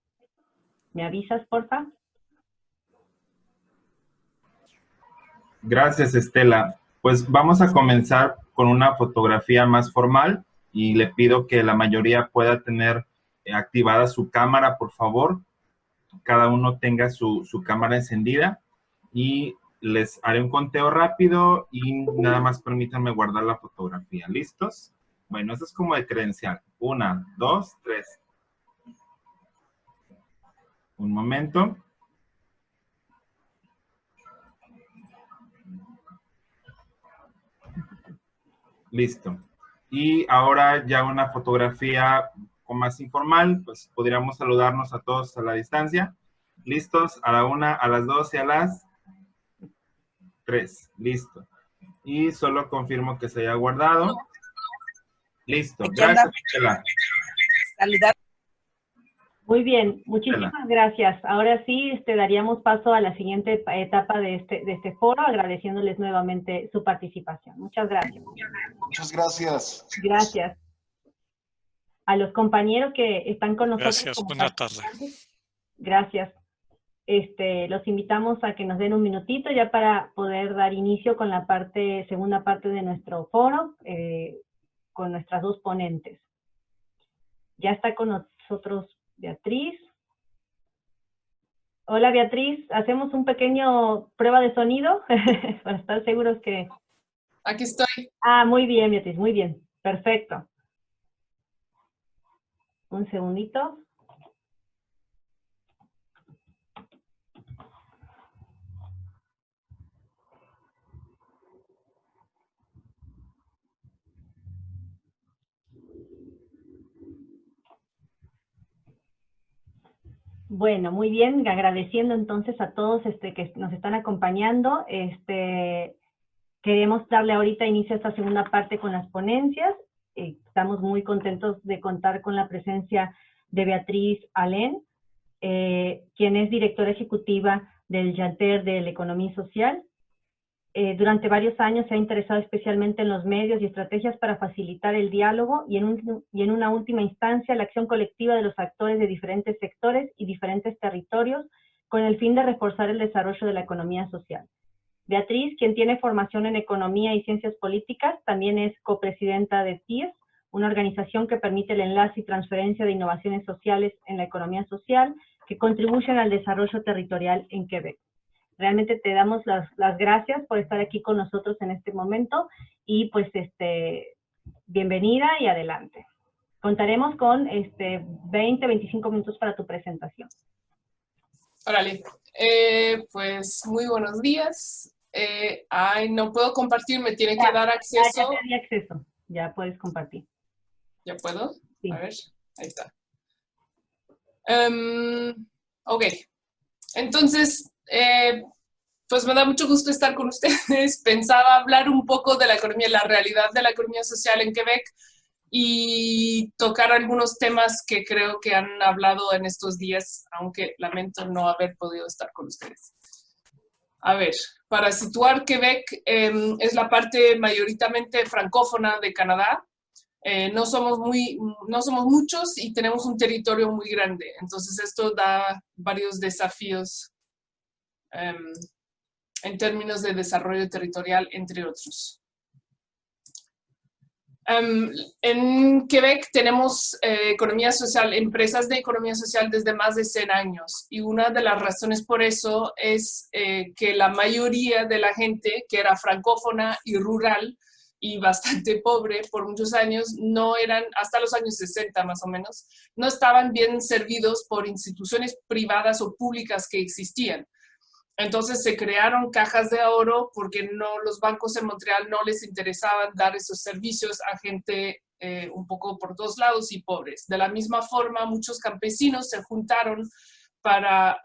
[SPEAKER 3] ¿me avisas, porfa?
[SPEAKER 9] Gracias, Estela. Pues vamos a comenzar con una fotografía más formal, y le pido que la mayoría pueda tener activada su cámara, por favor. Cada uno tenga su cámara encendida, y les haré un conteo rápido y nada más permítanme guardar la fotografía. ¿Listos? Bueno, eso es como de credencial. 1, 2, 3. Un momento. Listo. Y ahora ya una fotografía con más informal, pues podríamos saludarnos a todos a la distancia. ¿Listos? A la 1, a las 2 y a las 3. Listo. Y solo confirmo que se haya guardado. Listo. Gracias, Estela.
[SPEAKER 10] Saludar.
[SPEAKER 3] Muy bien, muchísimas gracias. Ahora sí, daríamos paso a la siguiente etapa de este foro, agradeciéndoles nuevamente su participación. Muchas gracias.
[SPEAKER 4] Muchas gracias.
[SPEAKER 3] Gracias. a los compañeros que están con nosotros.
[SPEAKER 6] Gracias, buena tarde.
[SPEAKER 3] Gracias. Los invitamos a que nos den un minutito ya para poder dar inicio con la segunda parte de nuestro foro, con nuestras dos ponentes. Ya está con nosotros Beatriz. Hola Beatriz, hacemos un pequeño prueba de sonido para estar seguros que...
[SPEAKER 10] Aquí estoy.
[SPEAKER 3] Ah, muy bien Beatriz, muy bien, perfecto. Un segundito. Bueno, muy bien, agradeciendo entonces a todos que nos están acompañando. Queremos darle ahorita inicio a esta segunda parte con las ponencias. Estamos muy contentos de contar con la presencia de Beatriz Alén, quien es directora ejecutiva del Janter de la Economía Social. Durante varios años se ha interesado especialmente en los medios y estrategias para facilitar el diálogo y en una última instancia la acción colectiva de los actores de diferentes sectores y diferentes territorios con el fin de reforzar el desarrollo de la economía social. Beatriz, quien tiene formación en Economía y Ciencias Políticas, también es copresidenta de TIES, una organización que permite el enlace y transferencia de innovaciones sociales en la economía social que contribuyen al desarrollo territorial en Quebec. Realmente te damos las gracias por estar aquí con nosotros en este momento y pues bienvenida y adelante. Contaremos con 20-25 minutos para tu presentación.
[SPEAKER 10] Órale, pues muy buenos días. No puedo compartir, me tiene que dar acceso.
[SPEAKER 3] Ya te di acceso, ya puedes compartir.
[SPEAKER 10] ¿Ya puedo?
[SPEAKER 3] Sí.
[SPEAKER 10] A ver, ahí está. Ok, entonces, pues me da mucho gusto estar con ustedes. Pensaba hablar un poco de la economía, la realidad de la economía social en Quebec y tocar algunos temas que creo que han hablado en estos días, aunque lamento no haber podido estar con ustedes. A ver, para situar, Quebec es la parte mayoritariamente francófona de Canadá. No somos muchos y tenemos un territorio muy grande. Entonces esto da varios desafíos en términos de desarrollo territorial, entre otros. En Quebec tenemos economía social, empresas de economía social desde más de 100 años. Y una de las razones por eso es que la mayoría de la gente que era francófona y rural y bastante pobre por muchos años, no eran, hasta los años 60 más o menos, no estaban bien servidos por instituciones privadas o públicas que existían. Entonces se crearon cajas de ahorro porque los bancos en Montreal no les interesaban dar esos servicios a gente un poco por todos lados y pobres. De la misma forma, muchos campesinos se juntaron para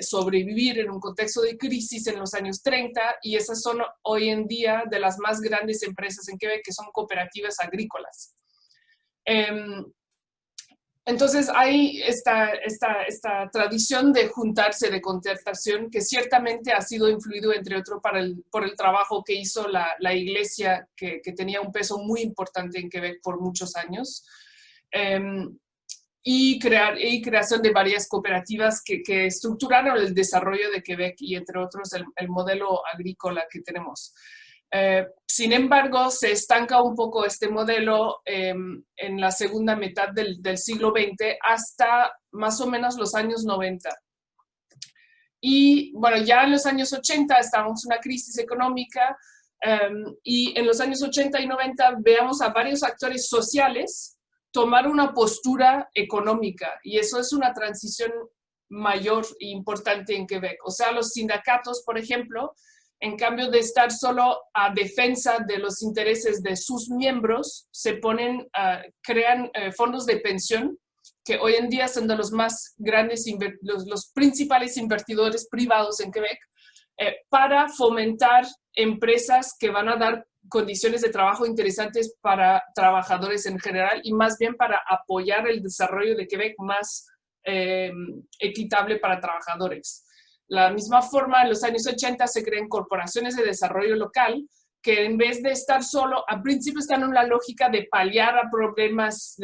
[SPEAKER 10] sobrevivir en un contexto de crisis en los años 30 y esas son hoy en día de las más grandes empresas en Quebec, que son cooperativas agrícolas. Entonces hay esta tradición de juntarse, de concertación, que ciertamente ha sido influido, entre otros, por el trabajo que hizo la iglesia, que tenía un peso muy importante en Quebec por muchos años. Y creación de varias cooperativas que estructuraron el desarrollo de Quebec y, entre otros, el modelo agrícola que tenemos. Sin embargo, se estanca un poco este modelo en la segunda mitad del siglo XX hasta más o menos los años 90. Y bueno, ya en los años 80 estábamos en una crisis económica y en los años 80 y 90 veamos a varios actores sociales tomar una postura económica, y eso es una transición mayor e importante en Quebec. O sea, los sindicatos, por ejemplo, en cambio de estar solo a defensa de los intereses de sus miembros, crean fondos de pensión, que hoy en día son de los más grandes, los principales invertidores privados en Quebec, para fomentar empresas que van a dar condiciones de trabajo interesantes para trabajadores en general y más bien para apoyar el desarrollo de Quebec más equitable para trabajadores. La misma forma, en los años 80 se crean corporaciones de desarrollo local que en vez de estar solo, al principio están en la lógica de paliar a problemas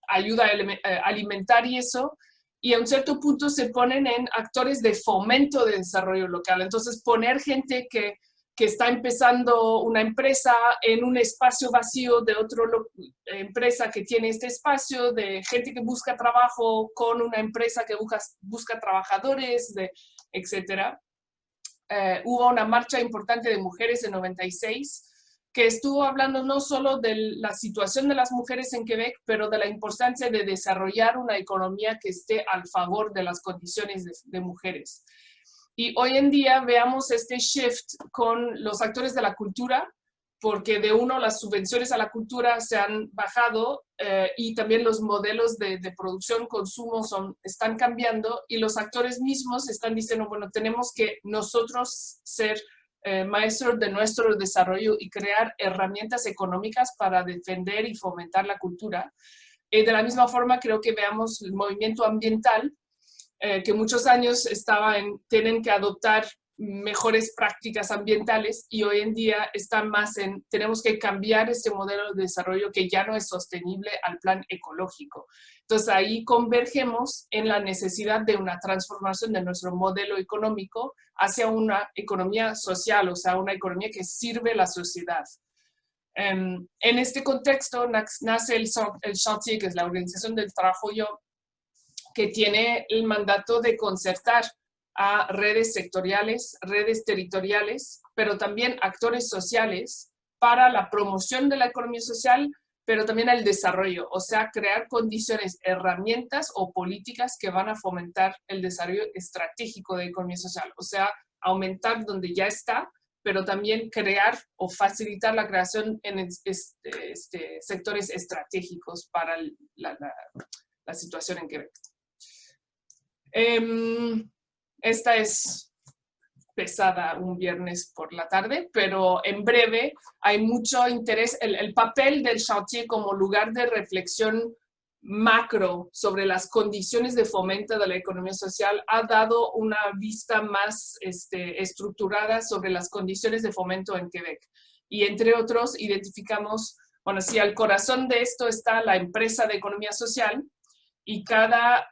[SPEAKER 10] ayuda a alimentar y eso, y a un cierto punto se ponen en actores de fomento de desarrollo local. Entonces, poner gente que está empezando una empresa en un espacio vacío de otra empresa que tiene este espacio, de gente que busca trabajo con una empresa que busca trabajadores, etc. Hubo una marcha importante de mujeres en 96 que estuvo hablando no solo de la situación de las mujeres en Quebec, pero de la importancia de desarrollar una economía que esté al favor de las condiciones de mujeres. Y hoy en día veamos este shift con los actores de la cultura, porque las subvenciones a la cultura se han bajado y también los modelos de producción, consumo están cambiando y los actores mismos están diciendo, bueno, tenemos que nosotros ser maestros de nuestro desarrollo y crear herramientas económicas para defender y fomentar la cultura. De la misma forma, creo que veamos el movimiento ambiental, que muchos años tienen que adoptar mejores prácticas ambientales y hoy en día están más tenemos que cambiar este modelo de desarrollo que ya no es sostenible al plan ecológico. Entonces ahí convergemos en la necesidad de una transformación de nuestro modelo económico hacia una economía social, o sea, una economía que sirve a la sociedad. En este contexto nace el Chantier, que es la organización del trabajo que tiene el mandato de concertar a redes sectoriales, redes territoriales, pero también actores sociales para la promoción de la economía social, pero también el desarrollo, o sea, crear condiciones, herramientas o políticas que van a fomentar el desarrollo estratégico de la economía social, o sea, aumentar donde ya está, pero también crear o facilitar la creación en sectores estratégicos para la situación en Quebec. Esta es pesada un viernes por la tarde, pero en breve hay mucho interés. El papel del Chantier como lugar de reflexión macro sobre las condiciones de fomento de la economía social ha dado una vista más estructurada sobre las condiciones de fomento en Quebec. Y entre otros identificamos, bueno, sí, al corazón de esto está la empresa de economía social y cada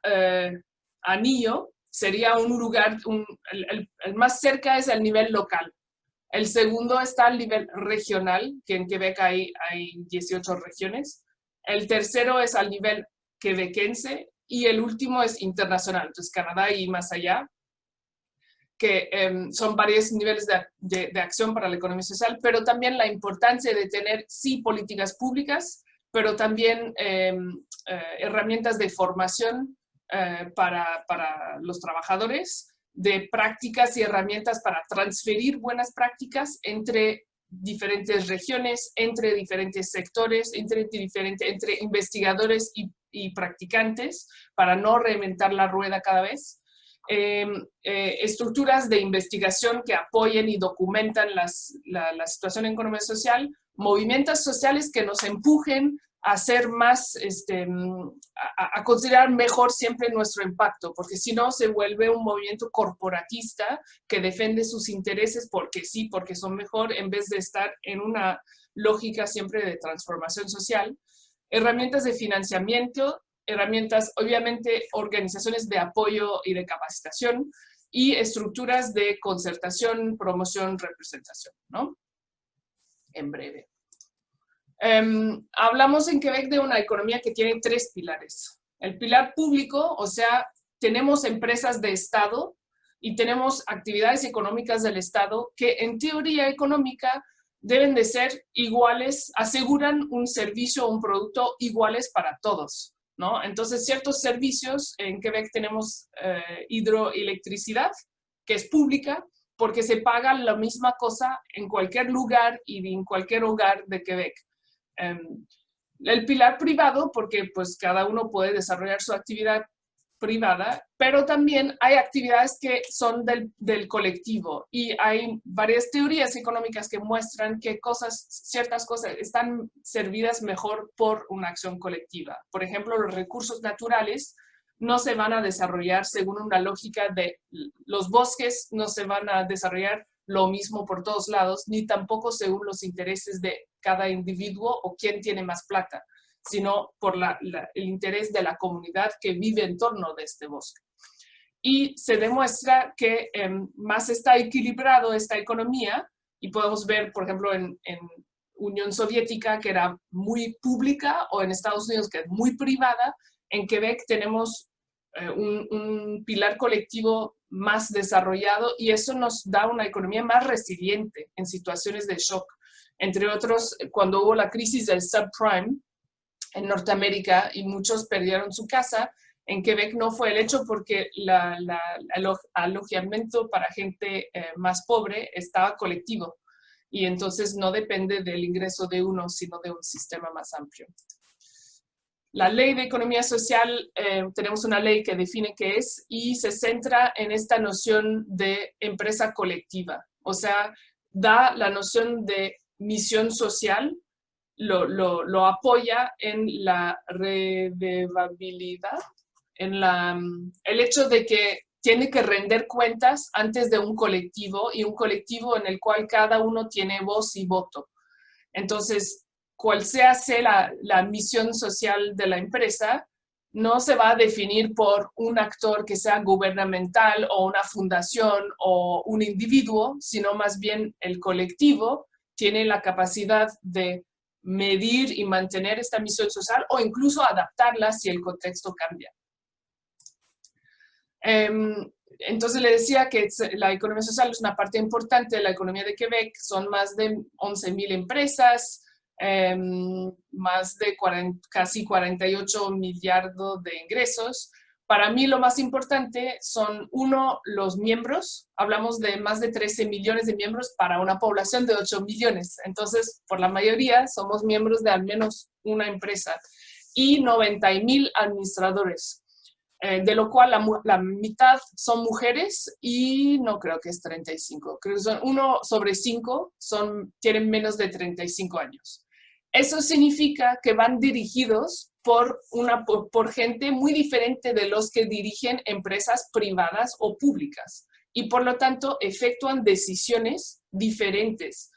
[SPEAKER 10] anillo sería un lugar, el más cerca es el nivel local. El segundo está al nivel regional, que en Quebec hay 18 regiones. El tercero es al nivel quebequense y el último es internacional, entonces Canadá y más allá, que son varios niveles de acción para la economía social, pero también la importancia de tener, sí, políticas públicas, pero también herramientas de formación para los trabajadores, de prácticas y herramientas para transferir buenas prácticas entre diferentes regiones, entre diferentes sectores, entre investigadores y practicantes, para no reinventar la rueda cada vez. Estructuras de investigación que apoyen y documentan la situación en economía social, movimientos sociales que nos empujen a ser más, a considerar mejor siempre nuestro impacto, porque si no se vuelve un movimiento corporatista que defiende sus intereses porque sí, porque son mejor, en vez de estar en una lógica siempre de transformación social. Herramientas de financiamiento, herramientas, obviamente, organizaciones de apoyo y de capacitación y estructuras de concertación, promoción, representación, ¿no? En breve. Hablamos en Quebec de una economía que tiene 3 pilares. El pilar público, o sea, tenemos empresas de Estado y tenemos actividades económicas del Estado que en teoría económica deben de ser iguales, aseguran un servicio o un producto iguales para todos, ¿no? Entonces, ciertos servicios, en Quebec tenemos hidroelectricidad, que es pública, porque se paga la misma cosa en cualquier lugar y en cualquier hogar de Quebec. El pilar privado, porque pues cada uno puede desarrollar su actividad privada, pero también hay actividades que son del colectivo y hay varias teorías económicas que muestran que ciertas cosas están servidas mejor por una acción colectiva. Por ejemplo, los recursos naturales no se van a desarrollar según una lógica de los bosques, no se van a desarrollar lo mismo por todos lados, ni tampoco según los intereses de cada individuo o quién tiene más plata, sino por el interés de la comunidad que vive en torno de este bosque. Y se demuestra que más está equilibrado esta economía, y podemos ver, por ejemplo, en Unión Soviética, que era muy pública, o en Estados Unidos, que es muy privada. En Quebec tenemos un pilar colectivo más desarrollado, y eso nos da una economía más resiliente en situaciones de shock. Entre otros, cuando hubo la crisis del subprime en Norteamérica y muchos perdieron su casa, en Quebec no fue el hecho, porque el alojamiento para gente más pobre estaba colectivo, y entonces no depende del ingreso de uno, sino de un sistema más amplio. La ley de economía social, tenemos una ley que define qué es, y se centra en esta noción de empresa colectiva. O sea, da la noción de misión social, lo apoya en la redevabilidad, en el hecho de que tiene que rendir cuentas antes de un colectivo, y un colectivo en el cual cada uno tiene voz y voto. Entonces, cual sea la misión social de la empresa, no se va a definir por un actor que sea gubernamental o una fundación o un individuo, sino más bien el colectivo tiene la capacidad de medir y mantener esta misión social, o incluso adaptarla si el contexto cambia. Entonces le decía que la economía social es una parte importante de la economía de Quebec. Son más de 11,000 empresas, más de casi 48 millardos de ingresos. Para mí lo más importante son, uno, los miembros. Hablamos de más de 13 millones de miembros para una población de 8 millones. Entonces, por la mayoría, somos miembros de al menos una empresa. Y 90,000 administradores, de lo cual la mitad son mujeres, y no creo que es 35. Creo que son 1 sobre 5 tienen menos de 35 años. Eso significa que van dirigidos por gente muy diferente de los que dirigen empresas privadas o públicas, y por lo tanto efectúan decisiones diferentes,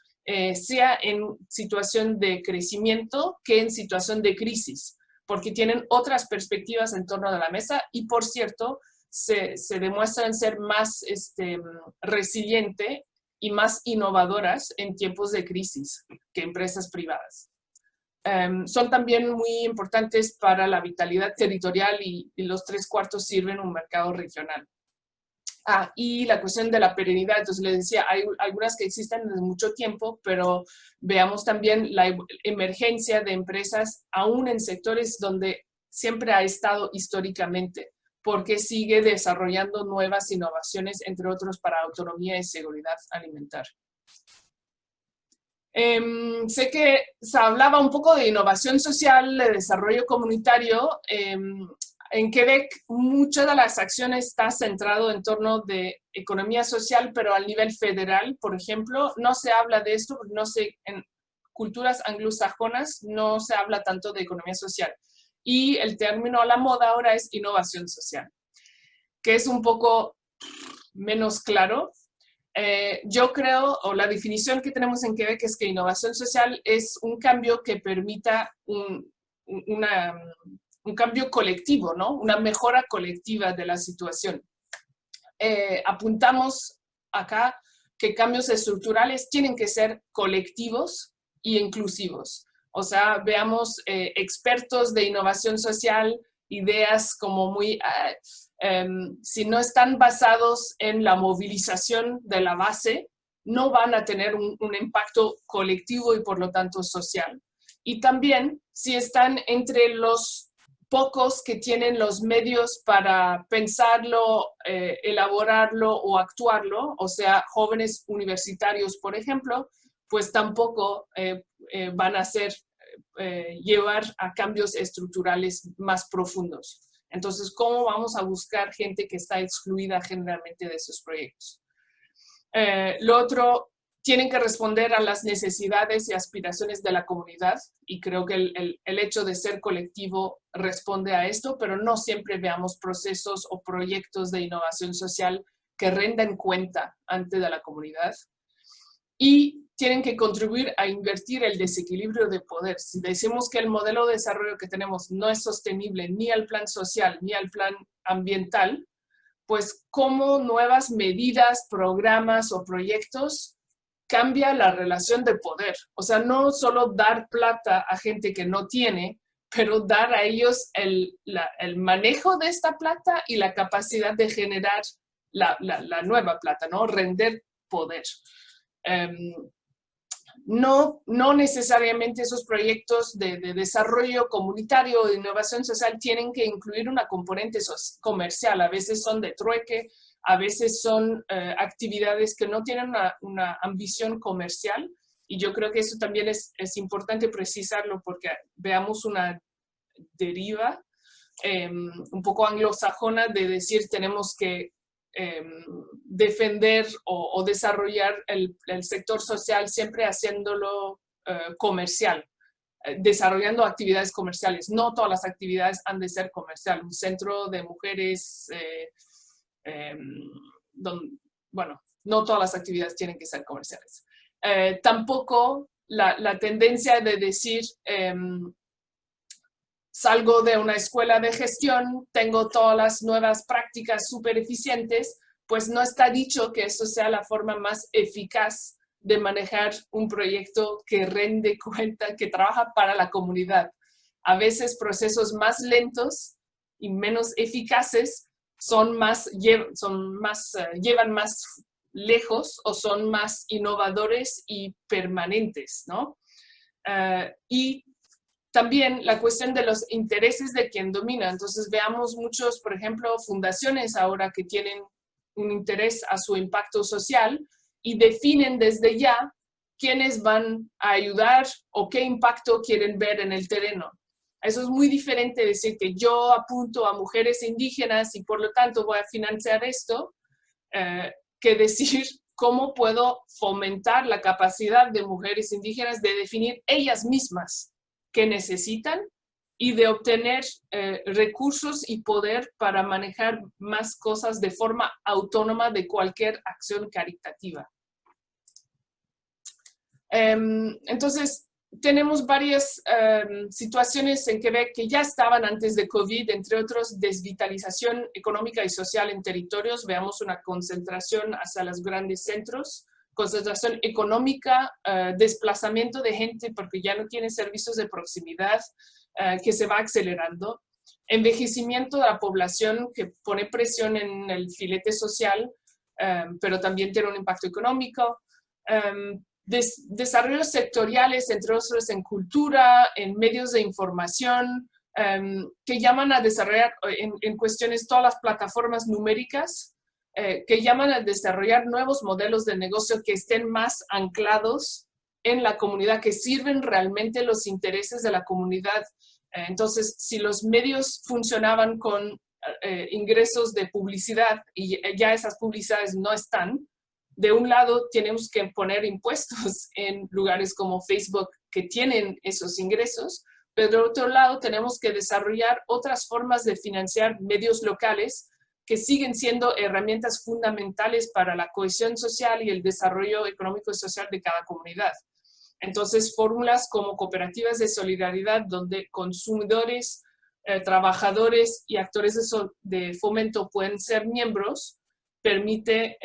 [SPEAKER 10] sea en situación de crecimiento que en situación de crisis, porque tienen otras perspectivas en torno de la mesa, y por cierto, se demuestran ser más resilientes y más innovadoras en tiempos de crisis que empresas privadas. Son también muy importantes para la vitalidad territorial, y los 3/4 sirven un mercado regional. Y la cuestión de la perenidad. Entonces les decía, hay algunas que existen desde mucho tiempo, pero veamos también la emergencia de empresas aún en sectores donde siempre ha estado históricamente, porque sigue desarrollando nuevas innovaciones, entre otros para autonomía y seguridad alimentaria. Sé que se hablaba un poco de innovación social, de desarrollo comunitario. En Quebec, muchas de las acciones están centradas en torno de economía social, pero al nivel federal, por ejemplo, no se habla de esto, porque no sé, en culturas anglosajonas no se habla tanto de economía social. Y el término a la moda ahora es innovación social, que es un poco menos claro. Yo creo, o la definición que tenemos en Quebec es que innovación social es un cambio que permita un cambio colectivo, ¿no? Una mejora colectiva de la situación. Apuntamos acá que cambios estructurales tienen que ser colectivos y inclusivos. O sea, veamos expertos de innovación social, ideas como muy... si no están basados en la movilización de la base, no van a tener un impacto colectivo y por lo tanto social. Y también si están entre los pocos que tienen los medios para pensarlo, elaborarlo o actuarlo, o sea, jóvenes universitarios, por ejemplo, pues tampoco van a llevar a cambios estructurales más profundos. Entonces, ¿cómo vamos a buscar gente que está excluida generalmente de esos proyectos? Lo otro, tienen que responder a las necesidades y aspiraciones de la comunidad, y creo que el hecho de ser colectivo responde a esto, pero no siempre veamos procesos o proyectos de innovación social que rendan cuenta ante de la comunidad. Y tienen que contribuir a invertir el desequilibrio de poder. Si decimos que el modelo de desarrollo que tenemos no es sostenible ni al plan social ni al plan ambiental, pues cómo nuevas medidas, programas o proyectos cambia la relación de poder. O sea, no solo dar plata a gente que no tiene, pero dar a ellos el manejo de esta plata y la capacidad de generar la nueva plata, ¿no? Render poder. No necesariamente esos proyectos de desarrollo comunitario o de innovación social tienen que incluir una componente comercial. A veces son de trueque, a veces son actividades que no tienen una ambición comercial. Y yo creo que eso también es importante precisarlo porque veamos una deriva un poco anglosajona de decir tenemos que defender o desarrollar el sector social siempre haciéndolo comercial, desarrollando actividades comerciales. No todas las actividades han de ser comerciales. Un centro de mujeres, bueno, no todas las actividades tienen que ser comerciales. Tampoco la tendencia de decir salgo de una escuela de gestión, tengo todas las nuevas prácticas súper eficientes, pues no está dicho que eso sea la forma más eficaz de manejar un proyecto que rinde cuenta, que trabaja para la comunidad. A veces procesos más lentos y menos eficaces llevan más lejos o son más innovadores y permanentes, ¿no? Y también la cuestión de los intereses de quien domina. Entonces veamos muchos, por ejemplo, fundaciones ahora que tienen un interés a su impacto social y definen desde ya quiénes van a ayudar o qué impacto quieren ver en el terreno. Eso es muy diferente de decir que yo apunto a mujeres indígenas y por lo tanto voy a financiar esto, que decir cómo puedo fomentar la capacidad de mujeres indígenas de definir ellas mismas que necesitan y de obtener recursos y poder para manejar más cosas de forma autónoma de cualquier acción caritativa. Entonces, tenemos varias situaciones en Quebec que ya estaban antes de COVID, entre otros, desvitalización económica y social en territorios. Veamos una concentración hacia los grandes centros, concentración económica, desplazamiento de gente porque ya no tiene servicios de proximidad, que se va acelerando. Envejecimiento de la población que pone presión en el filete social, pero también tiene un impacto económico. Desarrollos sectoriales, entre otros en cultura, en medios de información, que llaman a desarrollar en cuestiones todas las plataformas numéricas, que llaman a desarrollar nuevos modelos de negocio que estén más anclados en la comunidad, que sirven realmente los intereses de la comunidad. Entonces, si los medios funcionaban con ingresos de publicidad y ya esas publicidades no están, de un lado tenemos que poner impuestos en lugares como Facebook que tienen esos ingresos, pero de otro lado tenemos que desarrollar otras formas de financiar medios locales que siguen siendo herramientas fundamentales para la cohesión social y el desarrollo económico y social de cada comunidad. Entonces, fórmulas como cooperativas de solidaridad, donde consumidores, trabajadores y actores de fomento pueden ser miembros, permite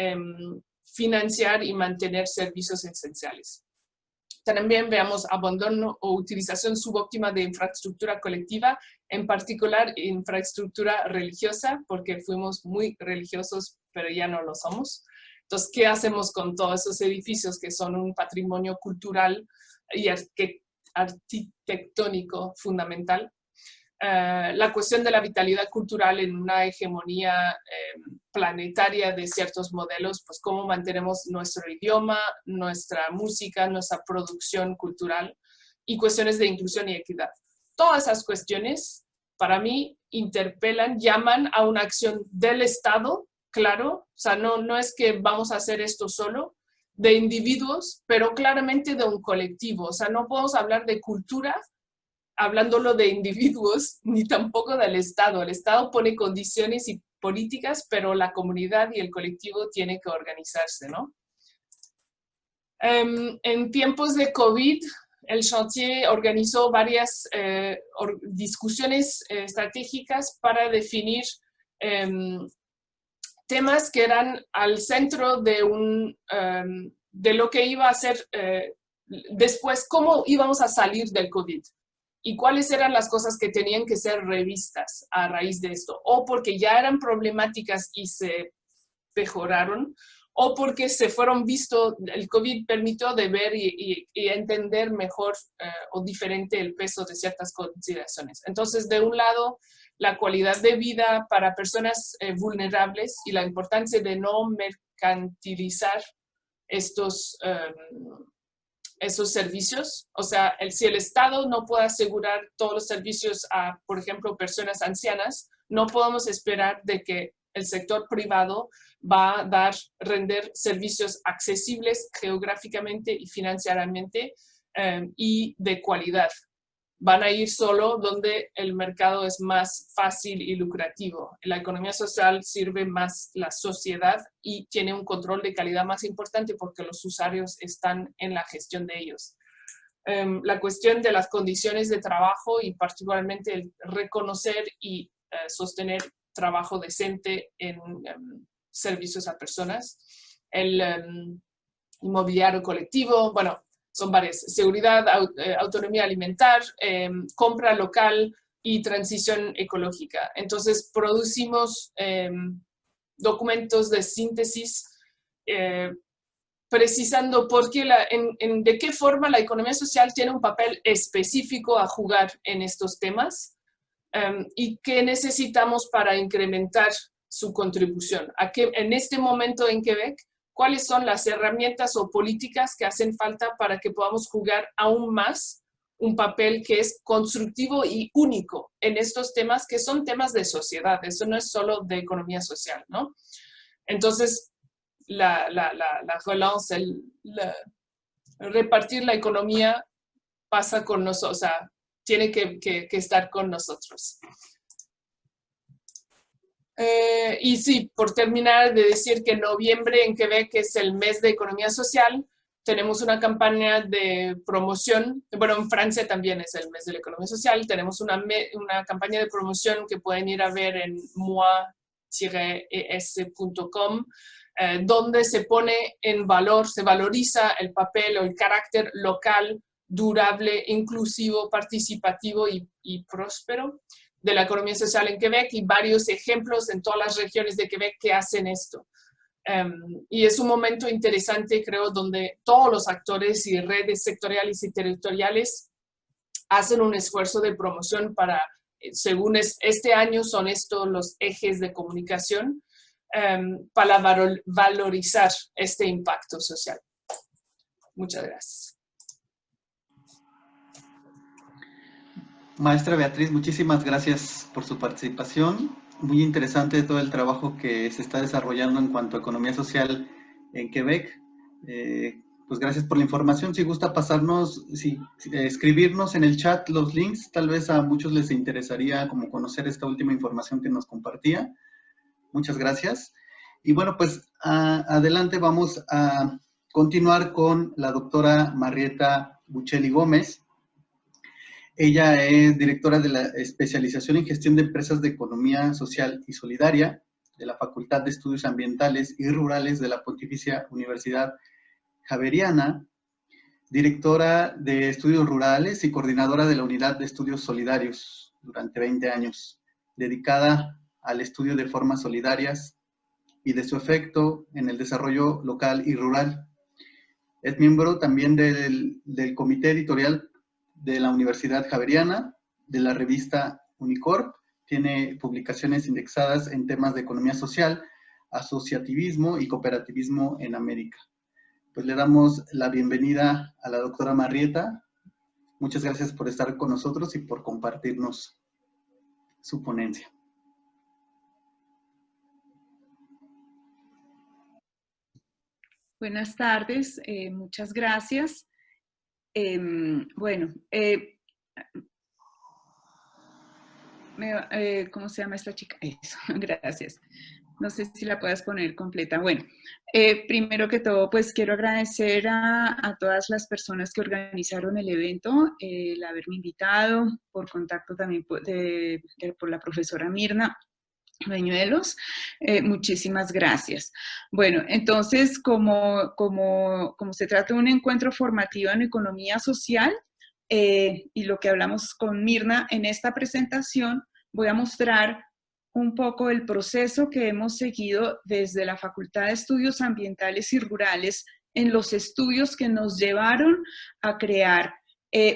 [SPEAKER 10] financiar y mantener servicios esenciales. También veamos abandono o utilización subóptima de infraestructura colectiva, en particular infraestructura religiosa, porque fuimos muy religiosos, pero ya no lo somos. Entonces, ¿qué hacemos con todos esos edificios que son un patrimonio cultural y arquitectónico fundamental? La cuestión de la vitalidad cultural en una hegemonía planetaria de ciertos modelos, pues cómo mantenemos nuestro idioma, nuestra música, nuestra producción cultural y cuestiones de inclusión y equidad. Todas esas cuestiones, para mí, interpelan, llaman a una acción del Estado, claro, o sea, no es que vamos a hacer esto solo, de individuos, pero claramente de un colectivo. O sea, no podemos hablar de cultura hablándolo de individuos, ni tampoco del Estado. El Estado pone condiciones y políticas, pero la comunidad y el colectivo tienen que organizarse, ¿no? En tiempos de COVID, el chantier organizó varias discusiones estratégicas para definir temas que eran al centro de lo que iba a ser después, cómo íbamos a salir del COVID y cuáles eran las cosas que tenían que ser revistas a raíz de esto, o porque ya eran problemáticas y se mejoraron, o porque se fueron visto, el COVID permitió de ver y entender mejor o diferente el peso de ciertas consideraciones. Entonces, de un lado, la calidad de vida para personas vulnerables y la importancia de no mercantilizar esos servicios. O sea, si el Estado no puede asegurar todos los servicios a, por ejemplo, personas ancianas, no podemos esperar de que el sector privado va a render servicios accesibles geográficamente y financieramente y de calidad. Van a ir solo donde el mercado es más fácil y lucrativo. La economía social sirve más la sociedad y tiene un control de calidad más importante porque los usuarios están en la gestión de ellos. La cuestión de las condiciones de trabajo y particularmente el reconocer y sostener trabajo decente en servicios a personas, el inmobiliario colectivo, bueno, son varias, seguridad, autonomía alimentar, compra local y transición ecológica. Entonces, producimos documentos de síntesis precisando de qué forma la economía social tiene un papel específico a jugar en estos temas y qué necesitamos para incrementar su contribución. En este momento en Quebec, ¿cuáles son las herramientas o políticas que hacen falta para que podamos jugar aún más un papel que es constructivo y único en estos temas que son temas de sociedad? Eso no es solo de economía social, ¿no? Entonces, la relance, repartir la economía pasa con nosotros, o sea, tiene que estar con nosotros. Y sí, por terminar de decir que en noviembre en Quebec es el mes de economía social, tenemos una campaña de promoción, bueno, en Francia también es el mes de la economía social, tenemos una campaña de promoción que pueden ir a ver en moi-es.com, donde se pone en valor, se valoriza el papel o el carácter local, durable, inclusivo, participativo y próspero de la economía social en Quebec y varios ejemplos en todas las regiones de Quebec que hacen esto. Y es un momento interesante, creo, donde todos los actores y redes sectoriales y territoriales hacen un esfuerzo de promoción para, según este año, son estos los ejes de comunicación para valorizar este impacto social. Muchas gracias.
[SPEAKER 1] Maestra Beatriz, muchísimas gracias por su participación. Muy interesante todo el trabajo que se está desarrollando en cuanto a economía social en Quebec. Pues gracias por la información. Si gusta pasarnos, escribirnos en el chat los links, tal vez a muchos les interesaría como conocer esta última información que nos compartía. Muchas gracias. Y bueno, pues adelante vamos a continuar con la doctora Marieta Buccelli Gómez. Ella es directora de la especialización en gestión de empresas de economía social y solidaria de la Facultad de Estudios Ambientales y Rurales de la Pontificia Universidad Javeriana, directora de estudios rurales y coordinadora de la Unidad de Estudios Solidarios durante 20 años, dedicada al estudio de formas solidarias y de su efecto en el desarrollo local y rural. Es miembro también del comité editorial de la Universidad Javeriana, de la revista Unicorp, tiene publicaciones indexadas en temas de economía social, asociativismo y cooperativismo en América. Pues le damos la bienvenida a la doctora Marieta. Muchas gracias por estar con nosotros y por compartirnos su ponencia.
[SPEAKER 11] Buenas tardes, muchas gracias. ¿Cómo se llama esta chica? Eso, gracias. No sé si la puedas poner completa. Bueno, primero que todo, pues quiero agradecer a todas las personas que organizaron el evento, el haberme invitado, por contacto también por la profesora Mirna Bañuelos. Muchísimas gracias. Bueno, entonces, como se trata de un encuentro formativo en economía social, y lo que hablamos con Mirna en esta presentación, voy a mostrar un poco el proceso que hemos seguido desde la Facultad de Estudios Ambientales y Rurales en los estudios que nos llevaron a crear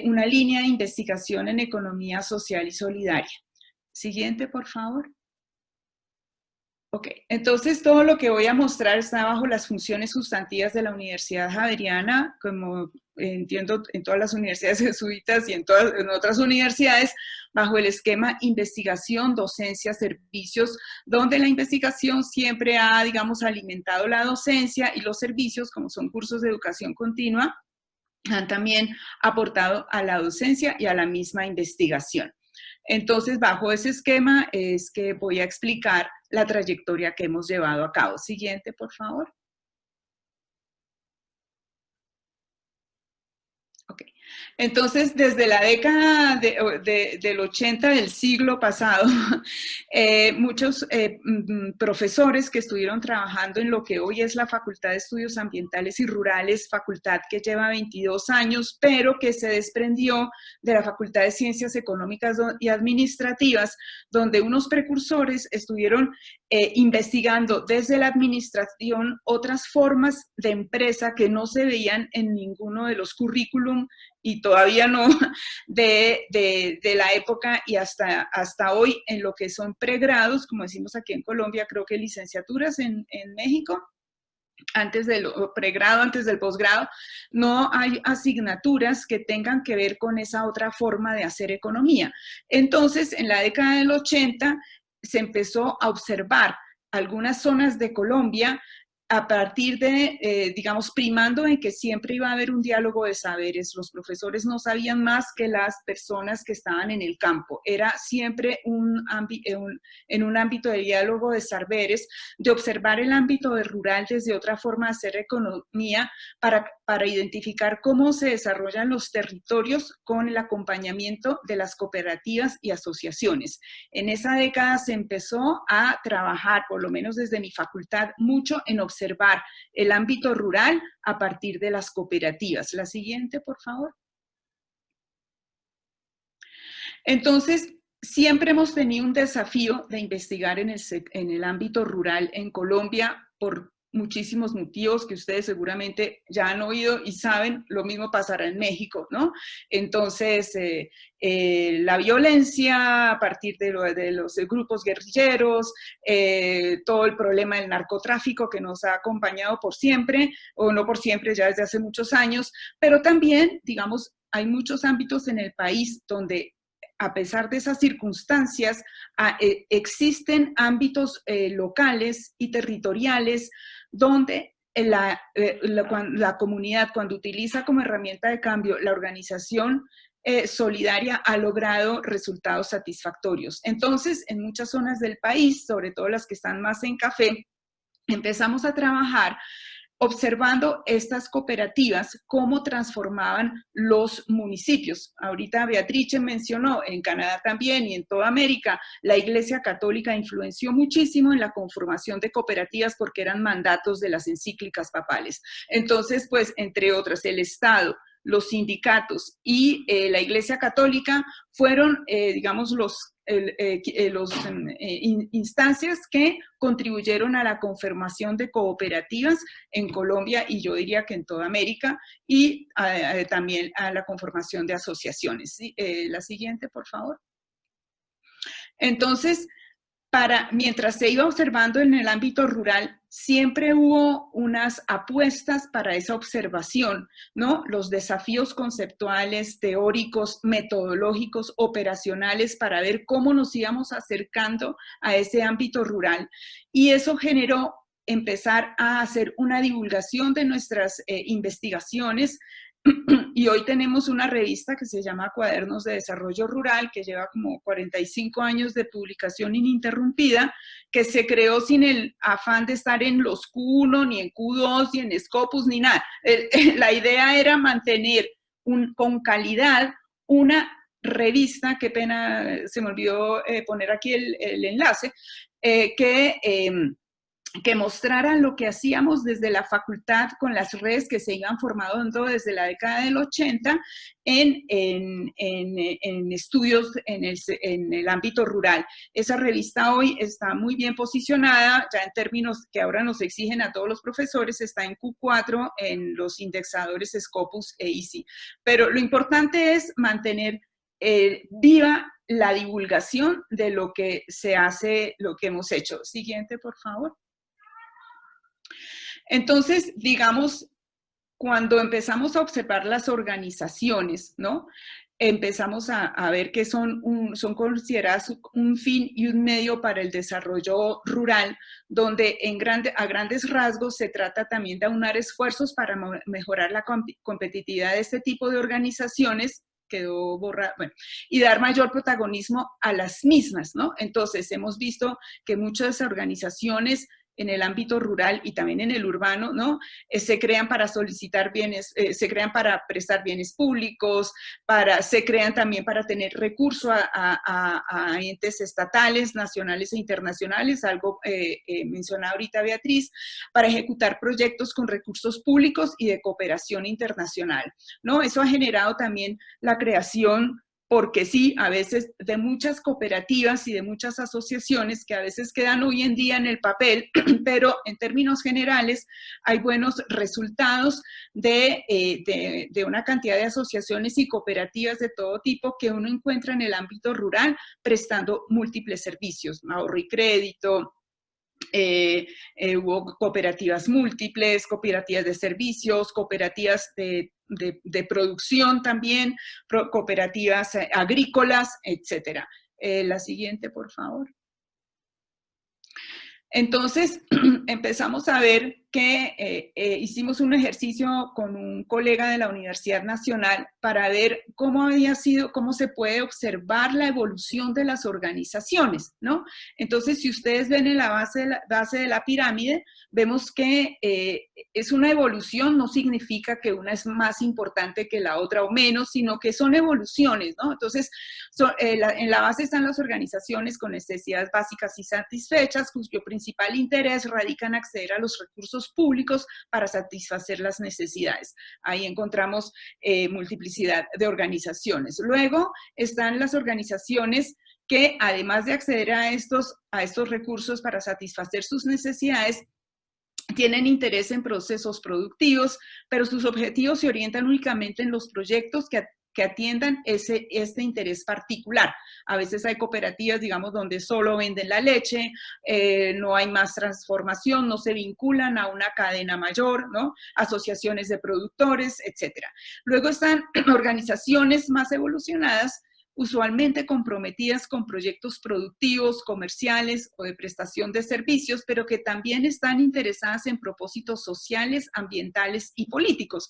[SPEAKER 11] una línea de investigación en economía social y solidaria. Siguiente, por favor. Ok, entonces todo lo que voy a mostrar está bajo las funciones sustantivas de la Universidad Javeriana, como entiendo en todas las universidades jesuitas y en otras universidades, bajo el esquema investigación, docencia, servicios, donde la investigación siempre ha, digamos, alimentado la docencia y los servicios, como son cursos de educación continua, han también aportado a la docencia y a la misma investigación. Entonces, bajo ese esquema es que voy a explicar la trayectoria que hemos llevado a cabo. Siguiente, por favor. Ok. Entonces, desde la década del 80 del siglo pasado, muchos profesores que estuvieron trabajando en lo que hoy es la Facultad de Estudios Ambientales y Rurales, facultad que lleva 22 años, pero que se desprendió de la Facultad de Ciencias Económicas y Administrativas, donde unos precursores estuvieron investigando desde la administración otras formas de empresa que no se veían en ninguno de los currículum y todavía no de la época y hasta hoy en lo que son pregrados, como decimos aquí en Colombia, creo que licenciaturas en México, antes del pregrado, antes del posgrado, no hay asignaturas que tengan que ver con esa otra forma de hacer economía. Entonces, en la década del 80 se empezó a observar algunas zonas de Colombia a partir de, digamos, primando en que siempre iba a haber un diálogo de saberes. Los profesores no sabían más que las personas que estaban en el campo. Era siempre en un ámbito de diálogo de saberes, de observar el ámbito de rural desde otra forma de hacer economía para identificar cómo se desarrollan los territorios con el acompañamiento de las cooperativas y asociaciones. En esa década se empezó a trabajar, por lo menos desde mi facultad, mucho en observar el ámbito rural a partir de las cooperativas. La siguiente, por favor. Entonces, siempre hemos tenido un desafío de investigar en el ámbito rural en Colombia por muchísimos motivos que ustedes seguramente ya han oído y saben, lo mismo pasará en México, ¿no? Entonces, la violencia a partir de los grupos guerrilleros, todo el problema del narcotráfico que nos ha acompañado por siempre, o no por siempre, ya desde hace muchos años, pero también, digamos, hay muchos ámbitos en el país donde a pesar de esas circunstancias, existen ámbitos locales y territoriales donde la comunidad, cuando utiliza como herramienta de cambio la organización solidaria, ha logrado resultados satisfactorios. Entonces, en muchas zonas del país, sobre todo las que están más en café, empezamos a trabajar observando estas cooperativas, cómo transformaban los municipios. Ahorita Beatrice mencionó, en Canadá también y en toda América, la Iglesia Católica influenció muchísimo en la conformación de cooperativas porque eran mandatos de las encíclicas papales. Entonces, pues, entre otras, el Estado, los sindicatos y la Iglesia Católica fueron, digamos, instancias que contribuyeron a la conformación de cooperativas en Colombia y yo diría que en toda América y también a la conformación de asociaciones. ¿Sí? La siguiente, por favor. Entonces, mientras se iba observando en el ámbito rural, siempre hubo unas apuestas para esa observación, ¿no? Los desafíos conceptuales, teóricos, metodológicos, operacionales, para ver cómo nos íbamos acercando a ese ámbito rural. Y eso generó empezar a hacer una divulgación de nuestras investigaciones Y hoy tenemos una revista que se llama Cuadernos de Desarrollo Rural, que lleva como 45 años de publicación ininterrumpida, que se creó sin el afán de estar en los Q1, ni en Q2, ni en Scopus, ni nada. La idea era mantener con calidad una revista, qué pena, se me olvidó poner aquí el enlace, que mostraran lo que hacíamos desde la facultad con las redes que se iban formando desde la década del 80 en estudios en el ámbito rural. Esa revista hoy está muy bien posicionada, ya en términos que ahora nos exigen a todos los profesores, está en Q4 en los indexadores Scopus e ICI. Pero lo importante es mantener viva la divulgación de lo que se hace, lo que hemos hecho. Siguiente, por favor. Entonces, digamos, cuando empezamos a observar las organizaciones, ¿no? Empezamos a ver que son consideradas un fin y un medio para el desarrollo rural, donde a grandes rasgos se trata también de aunar esfuerzos para mejorar la competitividad de este tipo de organizaciones, quedó borrado, bueno, y dar mayor protagonismo a las mismas, ¿no? Entonces, hemos visto que muchas organizaciones en el ámbito rural y también en el urbano, ¿no? Se crean para solicitar bienes, se crean para prestar bienes públicos, se crean también para tener recurso a entes estatales, nacionales e internacionales, algo mencionaba ahorita Beatriz, para ejecutar proyectos con recursos públicos y de cooperación internacional, ¿no? Eso ha generado también la creación, porque sí, a veces de muchas cooperativas y de muchas asociaciones que a veces quedan hoy en día en el papel, pero en términos generales hay buenos resultados de una cantidad de asociaciones y cooperativas de todo tipo que uno encuentra en el ámbito rural prestando múltiples servicios, ahorro y crédito. Hubo cooperativas múltiples, cooperativas de servicios, cooperativas de producción también, cooperativas agrícolas, etcétera. La siguiente, por favor. Entonces, empezamos a ver que hicimos un ejercicio con un colega de la Universidad Nacional para ver cómo se puede observar la evolución de las organizaciones, ¿no? Entonces, si ustedes ven en la base de la pirámide, vemos que es una evolución, no significa que una es más importante que la otra o menos, sino que son evoluciones, ¿no? Entonces, en la base están las organizaciones con necesidades básicas y satisfechas, cuyo principal interés radica en acceder a los recursos públicos para satisfacer las necesidades. Ahí encontramos multiplicidad de organizaciones. Luego están las organizaciones que, además de acceder a estos recursos para satisfacer sus necesidades, tienen interés en procesos productivos, pero sus objetivos se orientan únicamente en los proyectos que atiendan este interés particular. A veces hay cooperativas, digamos, donde solo venden la leche, no hay más transformación, no se vinculan a una cadena mayor, ¿no? Asociaciones de productores, etc. Luego están organizaciones más evolucionadas, usualmente comprometidas con proyectos productivos, comerciales o de prestación de servicios, pero que también están interesadas en propósitos sociales, ambientales y políticos.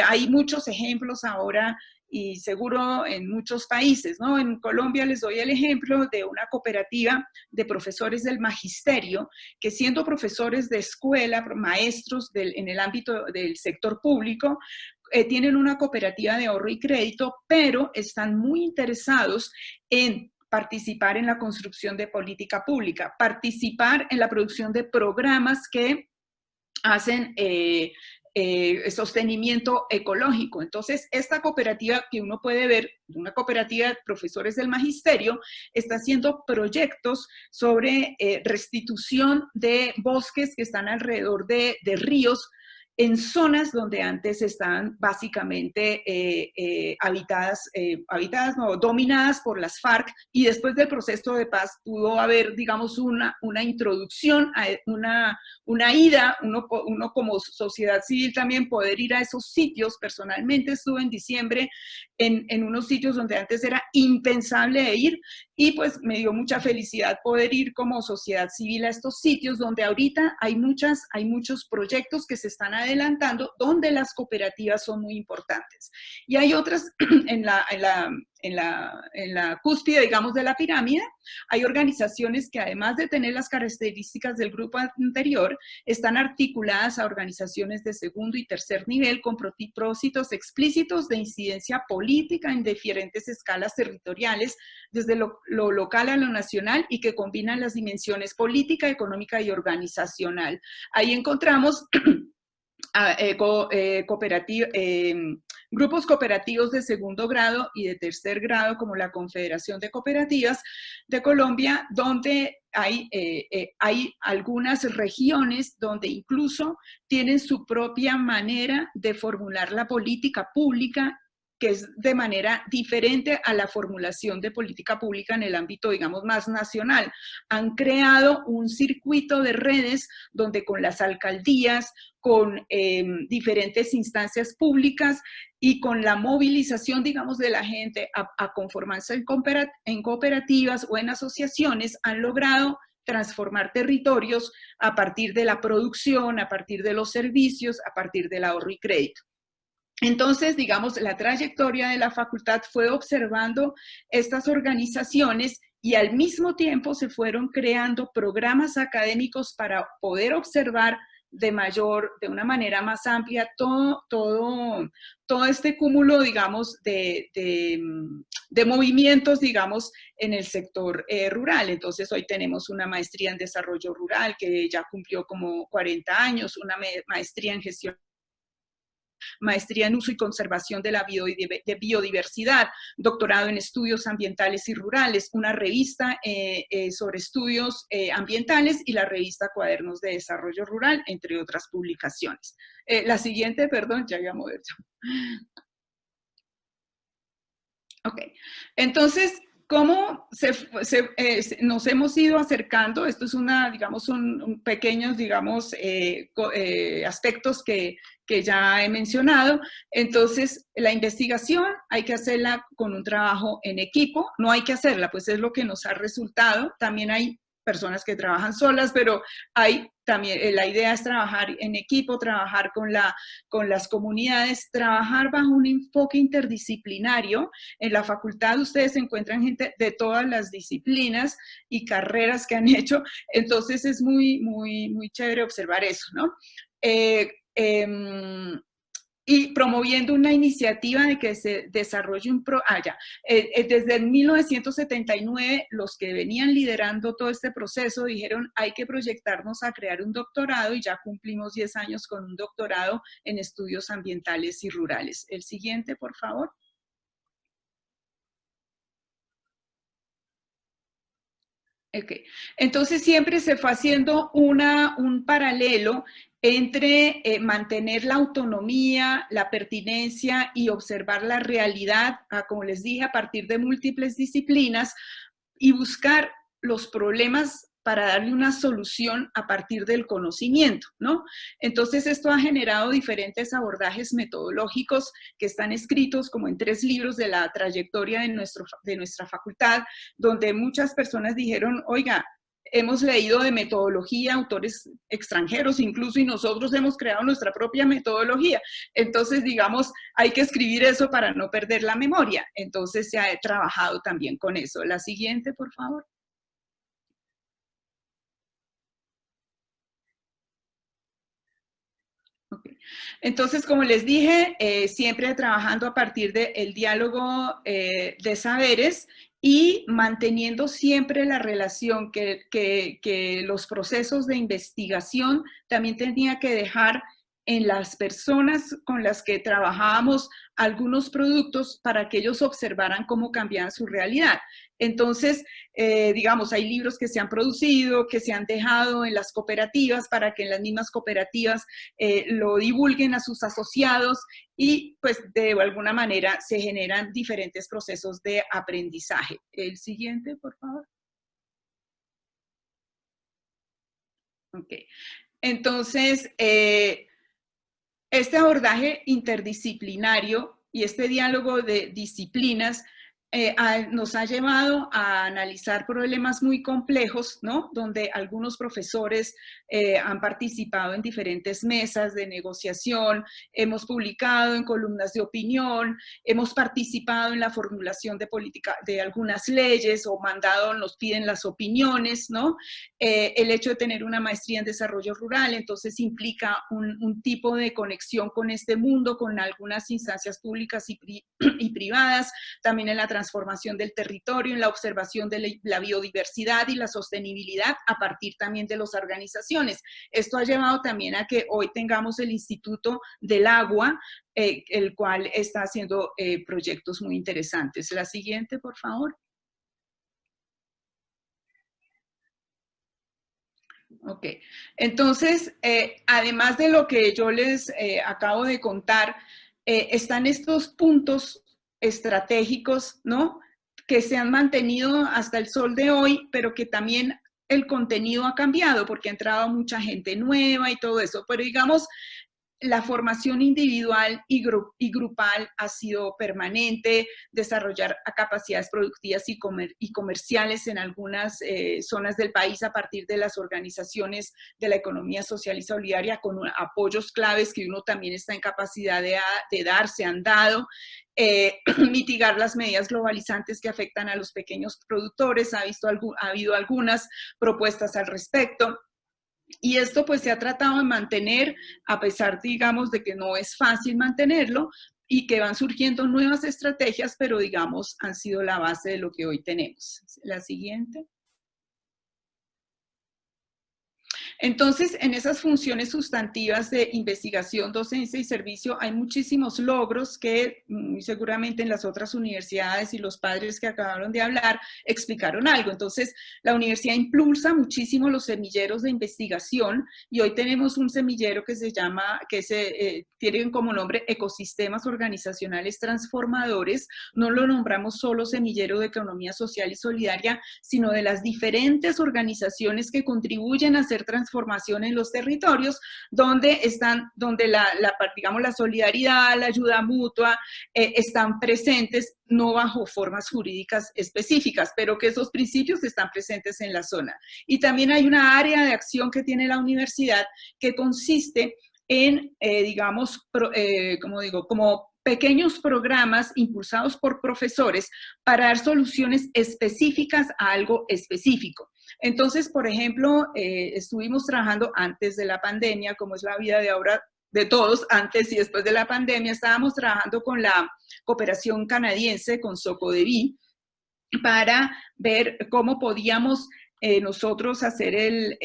[SPEAKER 11] Hay muchos ejemplos ahora y seguro en muchos países, ¿no? En Colombia les doy el ejemplo de una cooperativa de profesores del magisterio que, siendo profesores de escuela, maestros en el ámbito del sector público, tienen una cooperativa de ahorro y crédito, pero están muy interesados en participar en la construcción de política pública, participar en la producción de programas que hacen sostenimiento ecológico. Entonces, esta cooperativa que uno puede ver, una cooperativa de profesores del magisterio, está haciendo proyectos sobre restitución de bosques que están alrededor de ríos, en zonas donde antes estaban básicamente dominadas por las FARC, y después del proceso de paz pudo haber, digamos, una introducción, una ida, uno como sociedad civil también poder ir a esos sitios. Personalmente estuve en diciembre en unos sitios donde antes era impensable ir, y pues me dio mucha felicidad poder ir como sociedad civil a estos sitios donde ahorita hay muchos proyectos que se están adelantando, donde las cooperativas son muy importantes. Y hay otras en la cúspide, digamos, de la pirámide. Hay organizaciones que, además de tener las características del grupo anterior, están articuladas a organizaciones de segundo y tercer nivel con propósitos explícitos de incidencia política en diferentes escalas territoriales, desde lo local a lo nacional, y que combinan las dimensiones política, económica y organizacional. Ahí encontramos grupos cooperativos de segundo grado y de tercer grado, como la Confederación de Cooperativas de Colombia, donde hay algunas regiones donde incluso tienen su propia manera de formular la política pública, que es de manera diferente a la formulación de política pública en el ámbito, digamos, más nacional. Han creado un circuito de redes donde con las alcaldías, con diferentes instancias públicas y con la movilización, digamos, de la gente a conformarse en cooperativas o en asociaciones, han logrado transformar territorios a partir de la producción, a partir de los servicios, a partir del ahorro y crédito. Entonces, digamos, la trayectoria de la facultad fue observando estas organizaciones y al mismo tiempo se fueron creando programas académicos para poder observar de una manera más amplia todo este cúmulo, digamos, de movimientos, digamos, en el sector rural. Entonces, hoy tenemos una maestría en desarrollo rural que ya cumplió como 40 años, una maestría en gestión, maestría en uso y conservación de la biodiversidad, doctorado en estudios ambientales y rurales, una revista sobre estudios ambientales y la revista Cuadernos de Desarrollo Rural, entre otras publicaciones. La siguiente, perdón, ya había movido. Ok, entonces, ¿cómo nos hemos ido acercando? Esto es digamos, pequeños, digamos, aspectos que ya he mencionado. Entonces, la investigación hay que hacerla con un trabajo en equipo, no hay que hacerla, pues es lo que nos ha resultado. También hay personas que trabajan solas, pero también la idea es trabajar en equipo, trabajar con las comunidades, trabajar bajo un enfoque interdisciplinario. En la facultad ustedes encuentran gente de todas las disciplinas y carreras que han hecho, entonces es muy, muy, muy chévere observar eso, ¿no? Y promoviendo una iniciativa de que se desarrolle desde 1979, los que venían liderando todo este proceso dijeron, hay que proyectarnos a crear un doctorado, y ya cumplimos 10 años con un doctorado en estudios ambientales y rurales. El siguiente, por favor. Okay. Entonces siempre se fue haciendo un paralelo entre mantener la autonomía, la pertinencia y observar la realidad, como les dije, a partir de múltiples disciplinas, y buscar los problemas para darle una solución a partir del conocimiento, ¿no? Entonces esto ha generado diferentes abordajes metodológicos que están escritos como en 3 libros de la trayectoria de nuestra facultad, donde muchas personas dijeron, oiga, hemos leído de metodología, autores extranjeros incluso, y nosotros hemos creado nuestra propia metodología. Entonces, digamos, hay que escribir eso para no perder la memoria. Entonces, se ha trabajado también con eso. La siguiente, por favor. Okay. Entonces, como les dije, siempre trabajando a partir del diálogo de saberes, y manteniendo siempre la relación que los procesos de investigación también tenía que dejar en las personas con las que trabajábamos algunos productos para que ellos observaran cómo cambiaban su realidad. Entonces, digamos, hay libros que se han producido, que se han dejado en las cooperativas para que en las mismas cooperativas lo divulguen a sus asociados, y pues de alguna manera se generan diferentes procesos de aprendizaje. El siguiente, por favor. Ok. Entonces, este abordaje interdisciplinario y este diálogo de disciplinas nos ha llevado a analizar problemas muy complejos, ¿no? Donde algunos profesores han participado en diferentes mesas de negociación, hemos publicado en columnas de opinión, hemos participado en la formulación de política de algunas leyes o nos piden las opiniones, ¿no? El hecho de tener una maestría en desarrollo rural, entonces implica un tipo de conexión con este mundo, con algunas instancias públicas y privadas, también en la transformación del territorio, en la observación de la biodiversidad y la sostenibilidad a partir también de las organizaciones. Esto ha llevado también a que hoy tengamos el Instituto del Agua, el cual está haciendo proyectos muy interesantes. La siguiente, por favor. Ok, entonces, además de lo que yo les acabo de contar, están estos puntos estratégicos, ¿no? Que se han mantenido hasta el sol de hoy, pero que también el contenido ha cambiado porque ha entrado mucha gente nueva y todo eso. Pero digamos, la formación individual y grupal ha sido permanente, desarrollar capacidades productivas y comerciales en algunas zonas del país a partir de las organizaciones de la economía social y solidaria con apoyos claves que uno también está en capacidad de dar, se han dado. Mitigar las medidas globalizantes que afectan a los pequeños productores, ha habido algunas propuestas al respecto. Y esto pues se ha tratado de mantener, a pesar, digamos, de que no es fácil mantenerlo y que van surgiendo nuevas estrategias, pero digamos, han sido la base de lo que hoy tenemos. La siguiente. Entonces, en esas funciones sustantivas de investigación, docencia y servicio hay muchísimos logros que seguramente en las otras universidades y los padres que acabaron de hablar explicaron algo. Entonces, la universidad impulsa muchísimo los semilleros de investigación y hoy tenemos un semillero que se llama, tiene como nombre Ecosistemas Organizacionales Transformadores. No lo nombramos solo semillero de economía social y solidaria, sino de las diferentes organizaciones que contribuyen a hacer transformación en los territorios, donde digamos, la solidaridad, la ayuda mutua, están presentes, no bajo formas jurídicas específicas, pero que esos principios están presentes en la zona. Y también hay una área de acción que tiene la universidad que consiste en, digamos, como pequeños programas impulsados por profesores para dar soluciones específicas a algo específico. Entonces, por ejemplo, estuvimos trabajando antes de la pandemia, como es la vida de ahora de todos, antes y después de la pandemia, estábamos trabajando con la cooperación canadiense, con Socodevi, para ver cómo podíamos nosotros hacer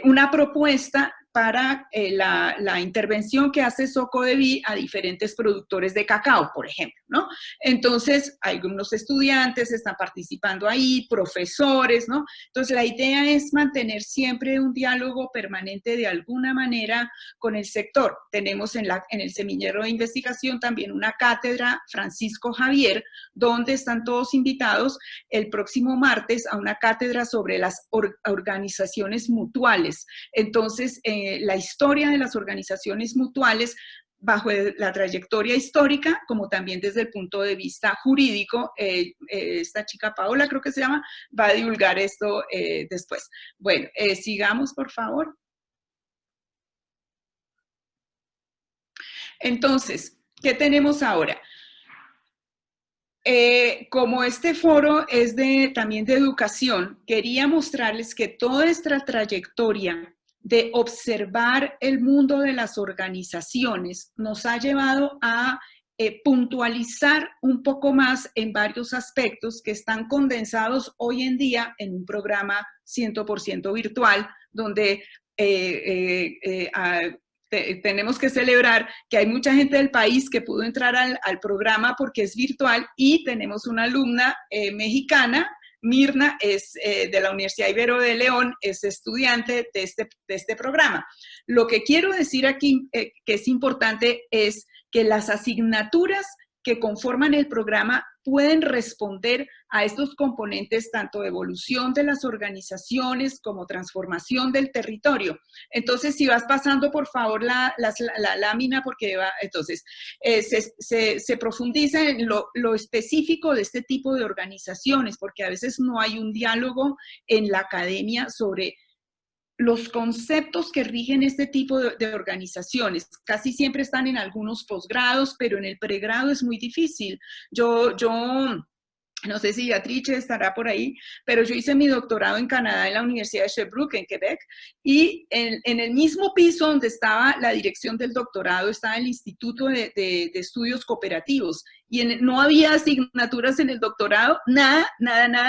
[SPEAKER 11] una propuesta para la intervención que hace Socodevi a diferentes productores de cacao, por ejemplo, ¿no? Entonces, algunos estudiantes están participando ahí, profesores, ¿no? Entonces, la idea es mantener siempre un diálogo permanente de alguna manera con el sector. Tenemos en el semillero de investigación también una cátedra Francisco Javier, donde están todos invitados el próximo martes a una cátedra sobre las organizaciones mutuales. Entonces, la historia de las organizaciones mutuales bajo la trayectoria histórica, como también desde el punto de vista jurídico. Esta chica Paola, creo que se llama, va a divulgar esto después. Bueno, sigamos, por favor. Entonces, ¿qué tenemos ahora? Como este foro es también de educación, quería mostrarles que toda esta trayectoria de observar el mundo de las organizaciones nos ha llevado a puntualizar un poco más en varios aspectos que están condensados hoy en día en un programa 100% virtual, donde tenemos que celebrar que hay mucha gente del país que pudo entrar al programa porque es virtual, y tenemos una alumna mexicana, Mirna, es de la Universidad Ibero de León, es estudiante de este programa. Lo que quiero decir aquí, que es importante, es que las asignaturas que conforman el programa pueden responder a estos componentes tanto de evolución de las organizaciones como transformación del territorio. Entonces, si vas pasando, por favor, la lámina, porque va, entonces, se profundiza en lo específico de este tipo de organizaciones, porque a veces no hay un diálogo en la academia sobre los conceptos que rigen este tipo de organizaciones. Casi siempre están en algunos posgrados, pero en el pregrado es muy difícil. Yo no sé si Beatrice estará por ahí, pero yo hice mi doctorado en Canadá en la Universidad de Sherbrooke, en Quebec, y en el mismo piso donde estaba la dirección del doctorado estaba el Instituto de Estudios Cooperativos, y no había asignaturas en el doctorado, nada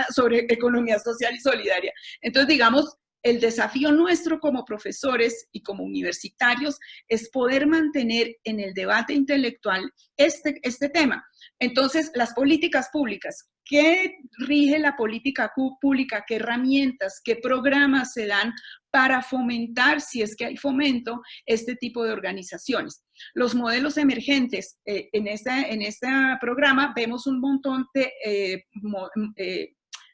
[SPEAKER 11] sobre economía social y solidaria. Entonces, digamos, el desafío nuestro como profesores y como universitarios es poder mantener en el debate intelectual este tema. Entonces, las políticas públicas, ¿qué rige la política pública? ¿Qué herramientas, qué programas se dan para fomentar, si es que hay fomento, este tipo de organizaciones? Los modelos emergentes, en este programa vemos un montón de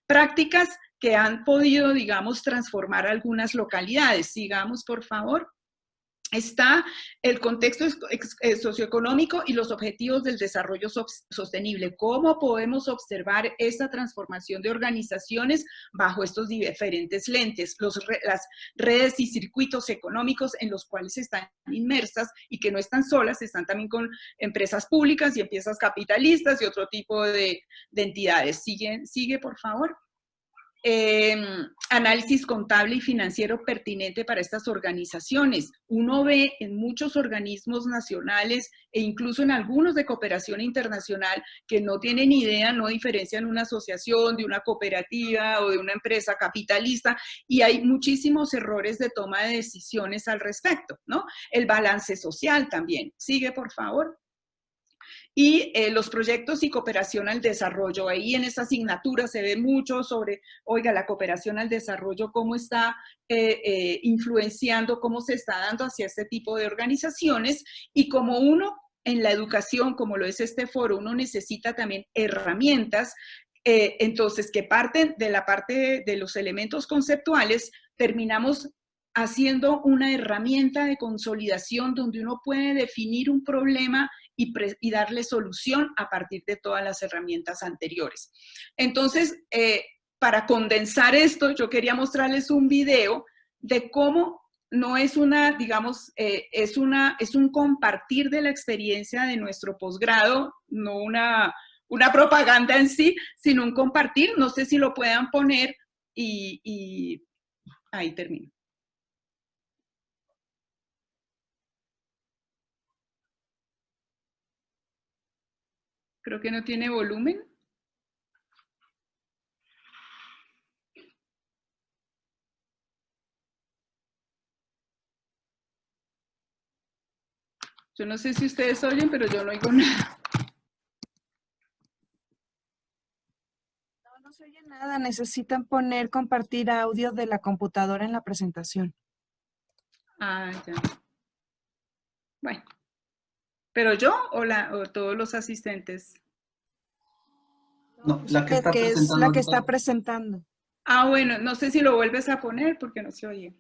[SPEAKER 11] prácticas que han podido, digamos, transformar algunas localidades. Sigamos, por favor. Está el contexto socioeconómico y los objetivos del desarrollo sostenible. ¿Cómo podemos observar esta transformación de organizaciones bajo estos diferentes lentes? Las redes y circuitos económicos en los cuales están inmersas y que no están solas, están también con empresas públicas y empresas capitalistas y otro tipo de entidades. Sigue, por favor. Análisis contable y financiero pertinente para estas organizaciones. Uno ve en muchos organismos nacionales e incluso en algunos de cooperación internacional que no tienen idea, no diferencian una asociación de una cooperativa o de una empresa capitalista, y hay muchísimos errores de toma de decisiones al respecto, ¿no? El balance social también. Sigue, por favor. Y los proyectos y cooperación al desarrollo. Ahí en esta asignatura se ve mucho sobre, oiga, la cooperación al desarrollo, cómo está influenciando, cómo se está dando hacia este tipo de organizaciones, y como uno en la educación, como lo es este foro, uno necesita también herramientas, entonces que parten de la parte de los elementos conceptuales, terminamos haciendo una herramienta de consolidación donde uno puede definir un problema y darle solución a partir de todas las herramientas anteriores. Entonces, para condensar esto, yo quería mostrarles un video de cómo no es una, digamos, es un compartir de la experiencia de nuestro posgrado, no una propaganda en sí, sino un compartir. No sé si lo puedan poner y ahí termino. Creo que no tiene volumen. Yo no sé si ustedes oyen, pero yo no oigo nada.
[SPEAKER 12] No se oye nada. Necesitan poner compartir audio de la computadora en la presentación.
[SPEAKER 11] Ah, ya. Bueno. ¿Pero yo o todos los asistentes?
[SPEAKER 1] No, la que está presentando.
[SPEAKER 12] Es la que está presentando.
[SPEAKER 11] Ah, bueno, no sé si lo vuelves a poner porque no se oye.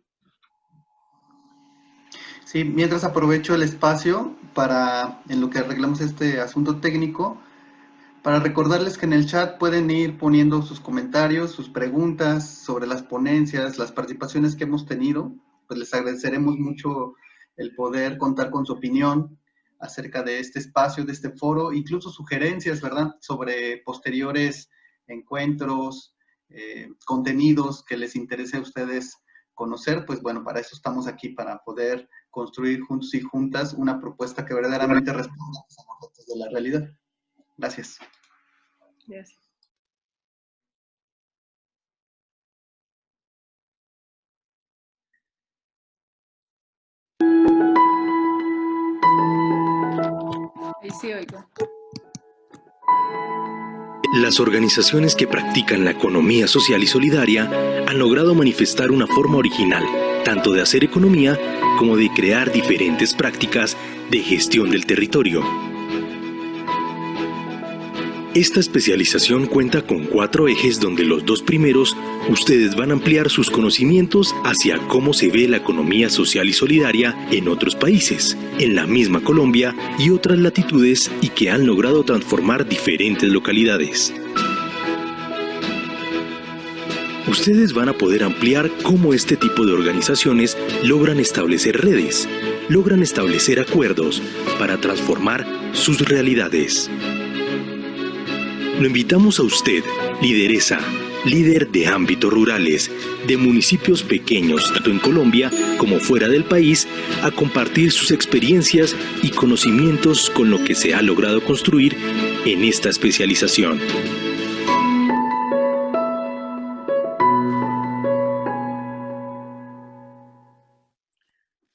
[SPEAKER 1] Sí, mientras aprovecho el espacio para, en lo que arreglamos este asunto técnico, para recordarles que en el chat pueden ir poniendo sus comentarios, sus preguntas sobre las ponencias, las participaciones que hemos tenido. Pues les agradeceremos mucho el poder contar con su opinión acerca de este espacio, de este foro, incluso sugerencias, ¿verdad?, sobre posteriores encuentros, contenidos que les interese a ustedes conocer. Pues bueno, para eso estamos aquí, para poder construir juntos y juntas una propuesta que verdaderamente responda a los retos de la realidad. Gracias.
[SPEAKER 11] Gracias. Ahí sí oigo.
[SPEAKER 13] Las organizaciones que practican la economía social y solidaria han logrado manifestar una forma original, tanto de hacer economía como de crear diferentes prácticas de gestión del territorio. Esta especialización cuenta con 4 ejes donde los 2 primeros ustedes van a ampliar sus conocimientos hacia cómo se ve la economía social y solidaria en otros países, en la misma Colombia y otras latitudes y que han logrado transformar diferentes localidades. Ustedes van a poder ampliar cómo este tipo de organizaciones logran establecer redes, logran establecer acuerdos para transformar sus realidades. Lo invitamos a usted, lideresa, líder de ámbitos rurales, de municipios pequeños, tanto en Colombia como fuera del país, a compartir sus experiencias y conocimientos con lo que se ha logrado construir en esta especialización.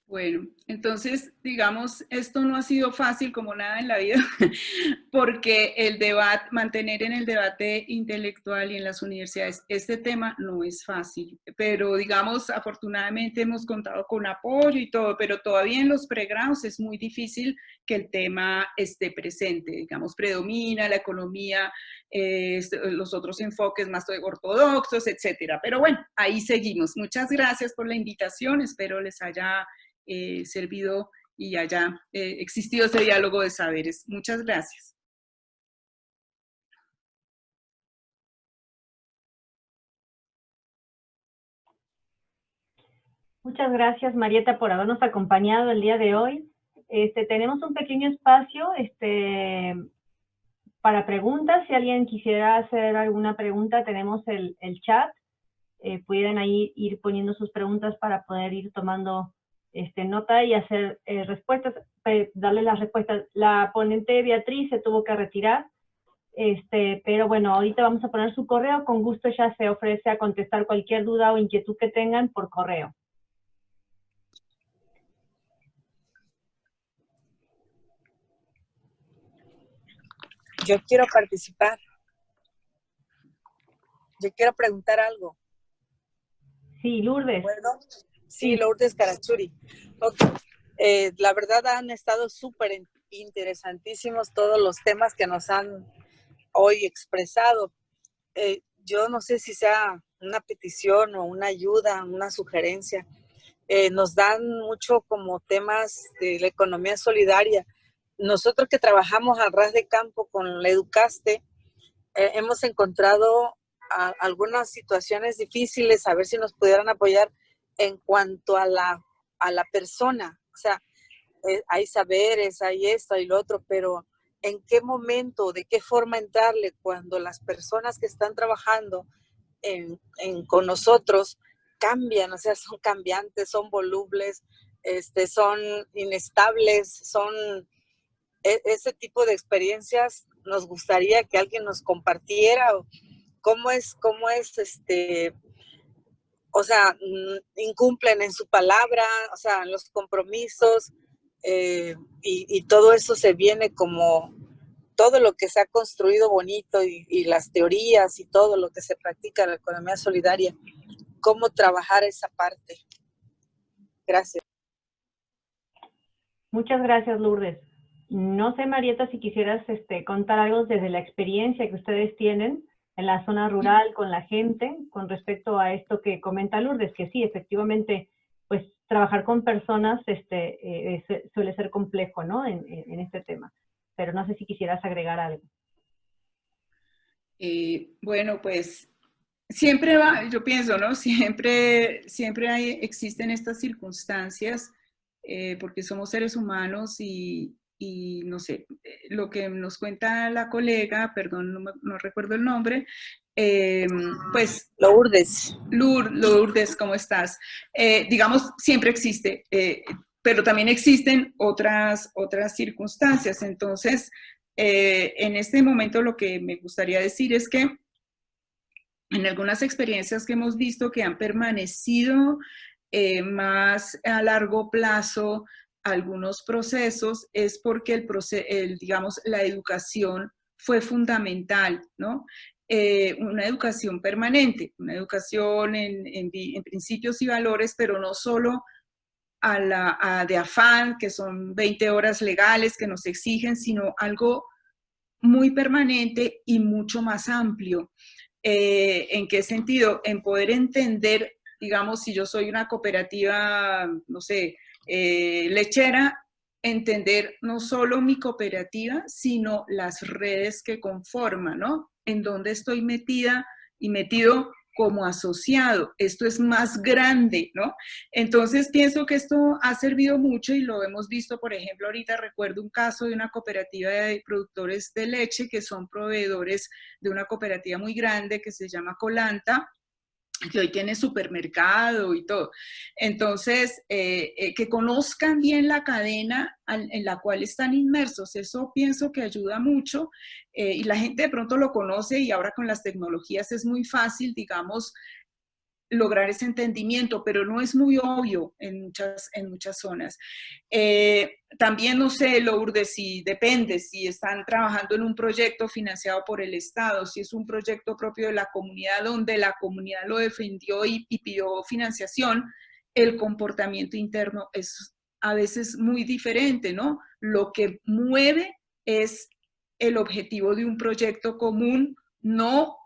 [SPEAKER 11] Bueno, entonces, digamos, esto no ha sido fácil como nada en la vida, porque el debate, mantener en el debate intelectual y en las universidades este tema no es fácil, pero digamos, afortunadamente hemos contado con apoyo y todo, pero todavía en los pregrados es muy difícil que el tema esté presente, digamos, predomina la economía, los otros enfoques más ortodoxos, etcétera. Pero bueno, ahí seguimos. Muchas gracias por la invitación, espero les haya servido y haya existido ese diálogo de saberes. Muchas gracias.
[SPEAKER 3] Muchas gracias, Marieta, por habernos acompañado el día de hoy. Tenemos un pequeño espacio para preguntas. Si alguien quisiera hacer alguna pregunta, tenemos el chat. Pueden ahí ir poniendo sus preguntas para poder ir tomando nota y hacer respuestas, darle las respuestas. La ponente Beatriz se tuvo que retirar, pero bueno, ahorita vamos a poner su correo. Con gusto ella se ofrece a contestar cualquier duda o inquietud que tengan por correo.
[SPEAKER 14] Yo quiero participar. Yo quiero preguntar algo.
[SPEAKER 3] Sí, Lourdes.
[SPEAKER 14] ¿Puedo? Sí, Lourdes Carachuri. Okay. La verdad han estado súper interesantísimos todos los temas que nos han hoy expresado. Yo no sé si sea una petición o una ayuda, una sugerencia. Nos dan mucho como temas de la economía solidaria. Nosotros que trabajamos al ras de campo con la Educaste, hemos encontrado algunas situaciones difíciles, a ver si nos pudieran apoyar en cuanto a la persona. O sea, hay saberes, hay esto, hay lo otro, pero ¿en qué momento, de qué forma entrarle cuando las personas que están trabajando con nosotros cambian? O sea, son cambiantes, son volubles, son inestables, son ese tipo de experiencias. Nos gustaría que alguien nos compartiera cómo es, o sea, incumplen en su palabra, o sea, en los compromisos, y todo eso se viene como todo lo que se ha construido bonito y las teorías y todo lo que se practica en la economía solidaria, cómo trabajar esa parte. Gracias.
[SPEAKER 3] Muchas gracias, Lourdes. No sé, Marieta, si quisieras contar algo desde la experiencia que ustedes tienen en la zona rural con la gente con respecto a esto que comenta Lourdes, que sí, efectivamente, pues trabajar con personas suele ser complejo, ¿no? En este tema. Pero no sé si quisieras agregar algo.
[SPEAKER 11] Bueno, pues siempre yo pienso, ¿no? Siempre existen estas circunstancias porque somos seres humanos y no sé, lo que nos cuenta la colega, perdón, no recuerdo el nombre, pues...
[SPEAKER 14] Lourdes.
[SPEAKER 11] Lourdes, ¿cómo estás? Digamos, siempre existe, pero también existen otras circunstancias. Entonces, en este momento lo que me gustaría decir es que en algunas experiencias que hemos visto que han permanecido más a largo plazo algunos procesos, es porque digamos, la educación fue fundamental, ¿no? Una educación permanente, una educación en principios y valores, pero no solo de afán, que son 20 horas legales que nos exigen, sino algo muy permanente y mucho más amplio. ¿En qué sentido? En poder entender, digamos, si yo soy una cooperativa, no sé, lechera, entender no solo mi cooperativa, sino las redes que conforman, ¿no? En dónde estoy metida y metido como asociado. Esto es más grande, ¿no? Entonces pienso que esto ha servido mucho y lo hemos visto, por ejemplo, ahorita recuerdo un caso de una cooperativa de productores de leche que son proveedores de una cooperativa muy grande que se llama Colanta, que hoy tiene supermercado y todo. Entonces, que conozcan bien la cadena en la cual están inmersos, eso pienso que ayuda mucho, y la gente de pronto lo conoce y ahora con las tecnologías es muy fácil, digamos, lograr ese entendimiento, pero no es muy obvio en muchas zonas. También, no sé, Lourdes, si depende, si están trabajando en un proyecto financiado por el Estado, si es un proyecto propio de la comunidad, donde la comunidad lo defendió y pidió financiación, el comportamiento interno es a veces muy diferente, ¿no? Lo que mueve es el objetivo de un proyecto común, no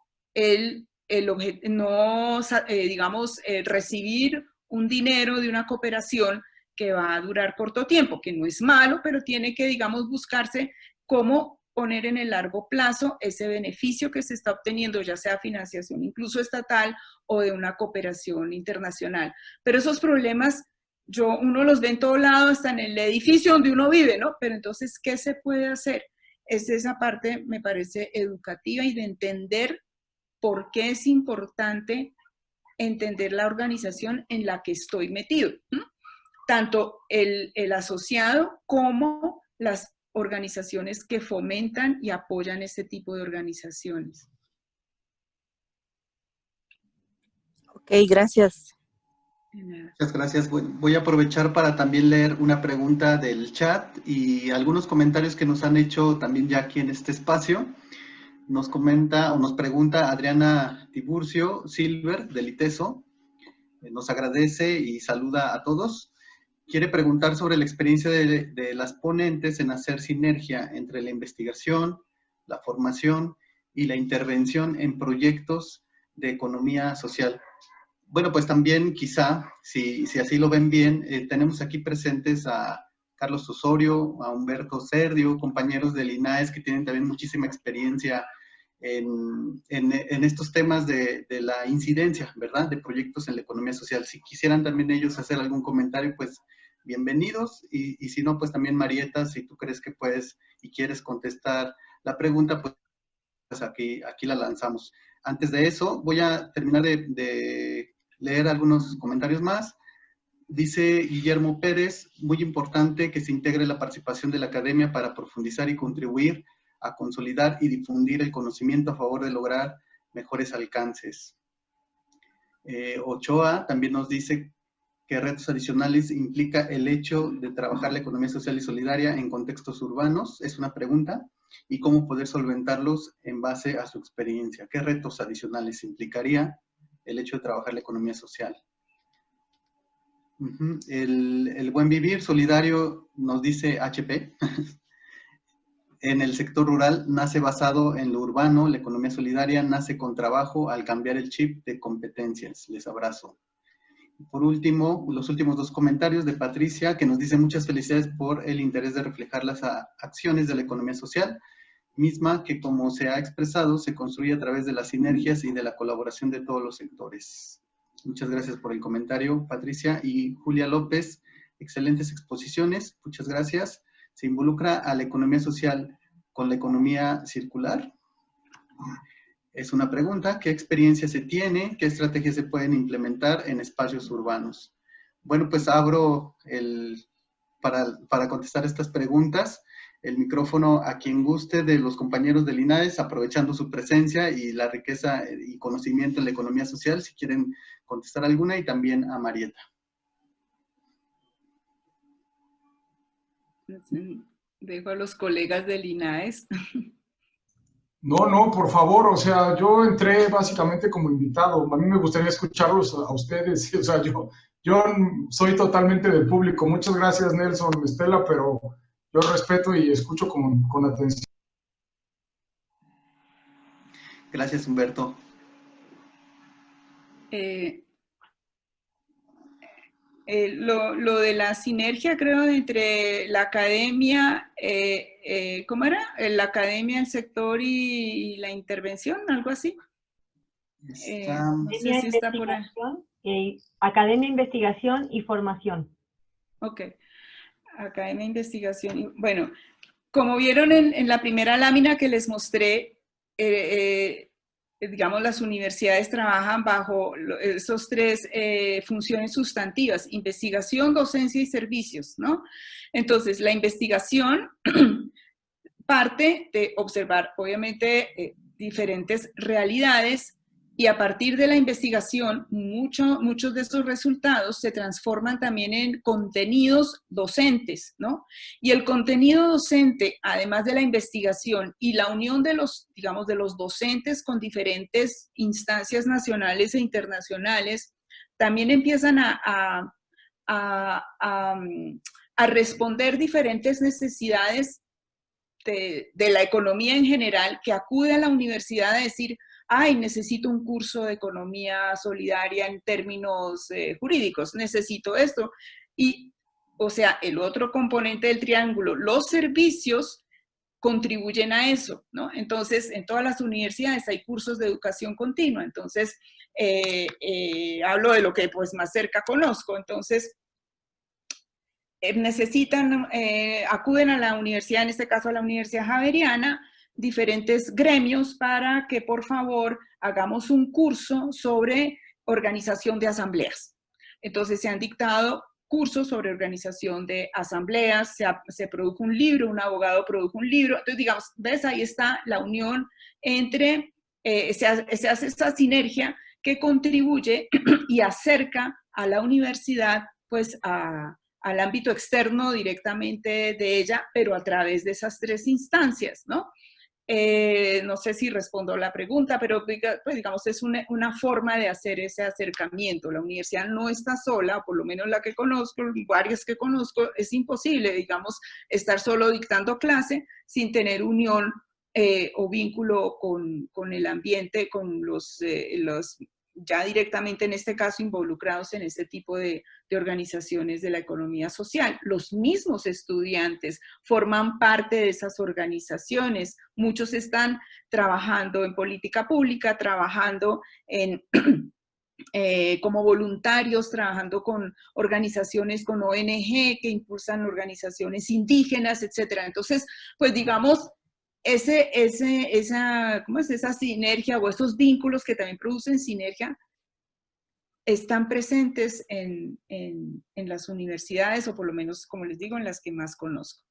[SPEAKER 11] digamos, recibir un dinero de una cooperación que va a durar corto tiempo, que no es malo, pero tiene que, digamos, buscarse cómo poner en el largo plazo ese beneficio que se está obteniendo, ya sea financiación incluso estatal o de una cooperación internacional. Pero esos problemas, uno los ve en todo lado, hasta en el edificio donde uno vive, ¿no? Pero entonces, ¿qué se puede hacer? Esa parte me parece educativa y de entender por qué es importante entender la organización en la que estoy metido, ¿sí? Tanto el asociado como las organizaciones que fomentan y apoyan este tipo de organizaciones.
[SPEAKER 14] Ok, gracias.
[SPEAKER 1] Muchas gracias. Voy a aprovechar para también leer una pregunta del chat y algunos comentarios que nos han hecho también ya aquí en este espacio. Nos comenta o nos pregunta Adriana Tiburcio Silver del ITESO. Nos agradece y saluda a todos. Quiere preguntar sobre la experiencia de las ponentes en hacer sinergia entre la investigación, la formación y la intervención en proyectos de economía social. Bueno, pues también quizá, si así lo ven bien, tenemos aquí presentes a Carlos Osorio, a Humberto Serdio, compañeros del INAES que tienen también muchísima experiencia en estos temas de la incidencia, ¿verdad?, de proyectos en la economía social. Si quisieran también ellos hacer algún comentario, pues bienvenidos, y si no, pues también Marieta, si tú crees que puedes y quieres contestar la pregunta, pues aquí la lanzamos. Antes de eso, voy a terminar de leer algunos comentarios más. Dice Guillermo Pérez, muy importante que se integre la participación de la academia para profundizar y contribuir a consolidar y difundir el conocimiento a favor de lograr mejores alcances. Ochoa también nos dice que retos adicionales implica el hecho de trabajar la economía social y solidaria en contextos urbanos, es una pregunta, y cómo poder solventarlos en base a su experiencia. ¿Qué retos adicionales implicaría el hecho de trabajar la economía social? El buen vivir solidario, nos dice HP, en el sector rural nace basado en lo urbano, la economía solidaria nace con trabajo al cambiar el chip de competencias. Les abrazo. Por último, los últimos dos comentarios de Patricia, que nos dice muchas felicidades por el interés de reflejar las acciones de la economía social, misma que, como se ha expresado, se construye a través de las sinergias y de la colaboración de todos los sectores. Muchas gracias por el comentario, Patricia. Y Julia López, excelentes exposiciones, muchas gracias. ¿Se involucra a la economía social con la economía circular? Es una pregunta. ¿Qué experiencia se tiene? ¿Qué estrategias se pueden implementar en espacios urbanos? Bueno, pues abro para contestar estas preguntas el micrófono a quien guste de los compañeros del INAES, aprovechando su presencia y la riqueza y conocimiento en la economía social, si quieren contestar alguna, y también a Marieta.
[SPEAKER 11] Dejo a los colegas del INAES.
[SPEAKER 15] No, por favor, o sea, yo entré básicamente como invitado. A mí me gustaría escucharlos a ustedes, o sea, yo soy totalmente del público. Muchas gracias, Nelson, Estela, pero yo respeto y escucho con atención.
[SPEAKER 1] Gracias, Humberto.
[SPEAKER 11] Lo de la sinergia, creo, entre la academia, ¿cómo era? La academia, el sector y la intervención, algo así. No sé si está por ahí.
[SPEAKER 3] Academia, investigación y formación.
[SPEAKER 11] Ok. Academia, investigación. Bueno, como vieron en la primera lámina que les mostré, digamos, las universidades trabajan bajo esos tres funciones sustantivas: investigación, docencia y servicios, ¿no? Entonces, la investigación parte de observar, obviamente, diferentes realidades, y a partir de la investigación, muchos de esos resultados se transforman también en contenidos docentes, ¿no? Y el contenido docente, además de la investigación y la unión de los, digamos, de los docentes con diferentes instancias nacionales e internacionales, también empiezan a responder diferentes necesidades de la economía en general, que acude a la universidad a decir: ay, necesito un curso de economía solidaria en términos jurídicos, necesito esto. Y, o sea, el otro componente del triángulo, los servicios, contribuyen a eso, ¿no? Entonces, en todas las universidades hay cursos de educación continua. Entonces, hablo de lo que pues más cerca conozco. Entonces, necesitan, acuden a la universidad, en este caso a la Universidad Javeriana, diferentes gremios para que por favor hagamos un curso sobre organización de asambleas. Entonces se han dictado cursos sobre organización de asambleas, se produjo un libro, un abogado produjo un libro. Entonces, digamos, ¿ves? Ahí está la unión entre, se hace esa sinergia que contribuye y acerca a la universidad pues al ámbito externo directamente de ella, pero a través de esas tres instancias, ¿no? No sé si respondo la pregunta, pero pues, digamos, es una forma de hacer ese acercamiento. La universidad no está sola, por lo menos la que conozco, varias que conozco, es imposible, digamos, estar solo dictando clase sin tener unión o vínculo con el ambiente, con los ya directamente en este caso involucrados en este tipo de organizaciones de la economía social. Los mismos estudiantes forman parte de esas organizaciones. Muchos están trabajando en política pública, trabajando como voluntarios, trabajando con organizaciones, con ONG que impulsan organizaciones indígenas, etc. Entonces, pues digamos, ¿cómo es? Esa sinergia o esos vínculos que también producen sinergia están presentes en las universidades, o por lo menos, como les digo, en las que más conozco.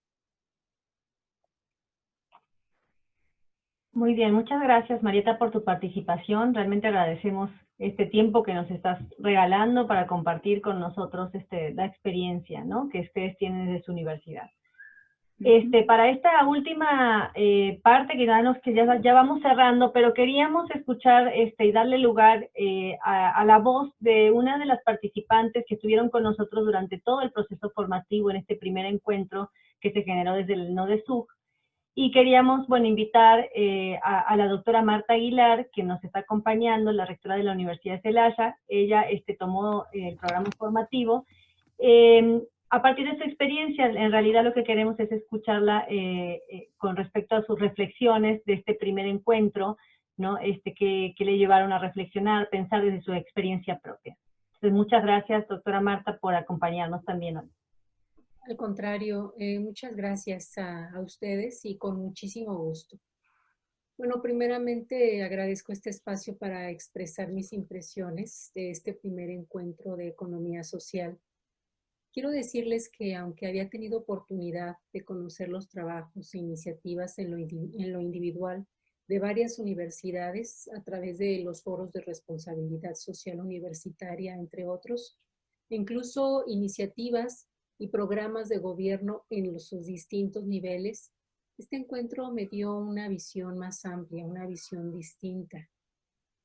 [SPEAKER 3] Muy bien, muchas gracias, Marieta, por tu participación. Realmente agradecemos este tiempo que nos estás regalando para compartir con nosotros la experiencia, ¿no?, que ustedes tienen desde su universidad. Para esta última parte, que ya vamos cerrando, pero queríamos escuchar y darle lugar a la voz de una de las participantes que estuvieron con nosotros durante todo el proceso formativo en este primer encuentro que se generó desde el NODESUG. Y queríamos, bueno, invitar a la doctora Marta Aguilar, que nos está acompañando, la rectora de la Universidad de Celaya. Ella tomó el programa formativo. A partir de su experiencia, en realidad lo que queremos es escucharla con respecto a sus reflexiones de este primer encuentro, ¿no? Que le llevaron a reflexionar, pensar desde su experiencia propia. Entonces, muchas gracias, doctora Marta, por acompañarnos también hoy.
[SPEAKER 16] Al contrario, muchas gracias a ustedes y con muchísimo gusto. Bueno, primeramente agradezco este espacio para expresar mis impresiones de este primer encuentro de economía social. Quiero decirles que aunque había tenido oportunidad de conocer los trabajos e iniciativas en lo individual de varias universidades a través de los foros de responsabilidad social universitaria, entre otros, incluso iniciativas y programas de gobierno en sus distintos niveles, este encuentro me dio una visión más amplia, una visión distinta,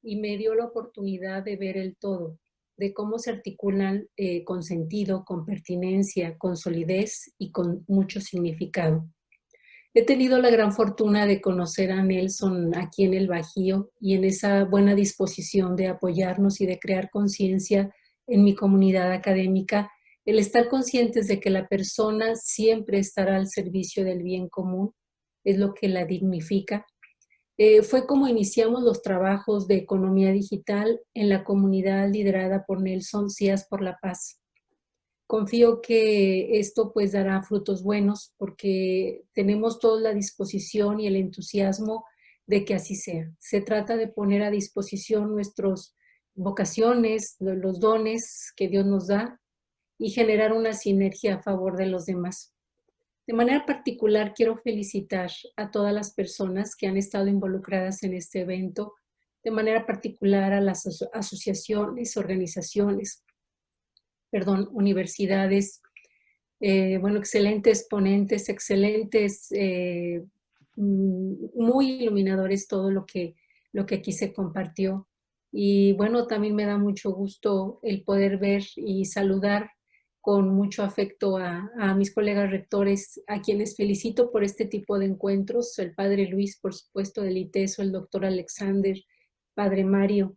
[SPEAKER 16] y me dio la oportunidad de ver el todo, de cómo se articulan con sentido, con pertinencia, con solidez y con mucho significado. He tenido la gran fortuna de conocer a Nelson aquí en el Bajío y en esa buena disposición de apoyarnos y de crear conciencia en mi comunidad académica, el estar conscientes de que la persona siempre estará al servicio del bien común, es lo que la dignifica. Fue como iniciamos los trabajos de economía digital en la comunidad liderada por Nelson Cías por la Paz. Confío que esto pues dará frutos buenos porque tenemos toda la disposición y el entusiasmo de que así sea. Se trata de poner a disposición nuestras vocaciones, los dones que Dios nos da y generar una sinergia a favor de los demás. De manera particular quiero felicitar a todas las personas que han estado involucradas en este evento, de manera particular a las asociaciones, organizaciones, universidades, excelentes ponentes, excelentes, muy iluminadores todo lo que aquí se compartió. Y bueno, también me da mucho gusto el poder ver y saludar con mucho afecto a mis colegas rectores, a quienes felicito por este tipo de encuentros, el padre Luis, por supuesto, del ITESO, el doctor Alexander, padre Mario.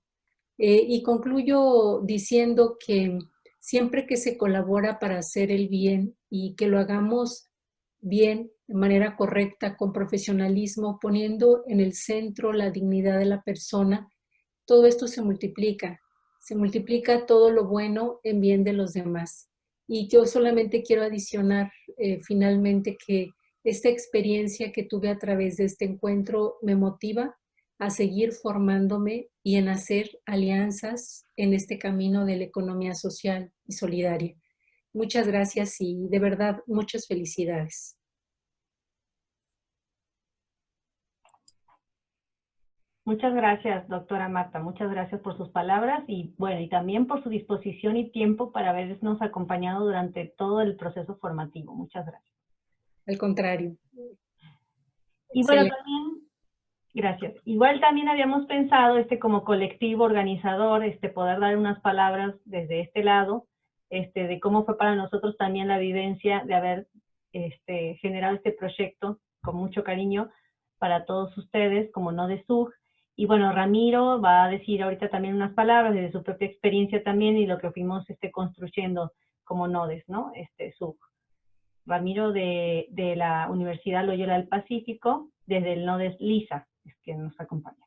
[SPEAKER 16] Y concluyo diciendo que siempre que se colabora para hacer el bien y que lo hagamos bien, de manera correcta, con profesionalismo, poniendo en el centro la dignidad de la persona, todo esto se multiplica todo lo bueno en bien de los demás. Y yo solamente quiero adicionar finalmente que esta experiencia que tuve a través de este encuentro me motiva a seguir formándome y en hacer alianzas en este camino de la economía social y solidaria. Muchas gracias y de verdad muchas felicidades.
[SPEAKER 3] Muchas gracias, doctora Marta. Muchas gracias por sus palabras y bueno, y también por su disposición y tiempo para habernos acompañado durante todo el proceso formativo. Muchas gracias.
[SPEAKER 16] Al contrario.
[SPEAKER 3] Y bueno, también, gracias. Igual también habíamos pensado, como colectivo organizador, poder dar unas palabras desde este lado, de cómo fue para nosotros también la vivencia de haber generado este proyecto con mucho cariño para todos ustedes, como NODESUG. Y bueno, Ramiro va a decir ahorita también unas palabras desde su propia experiencia también y lo que fuimos construyendo como NODES, ¿no? SUG. Ramiro de la Universidad Loyola del Pacífico, desde el NODES LISA, es que nos acompaña.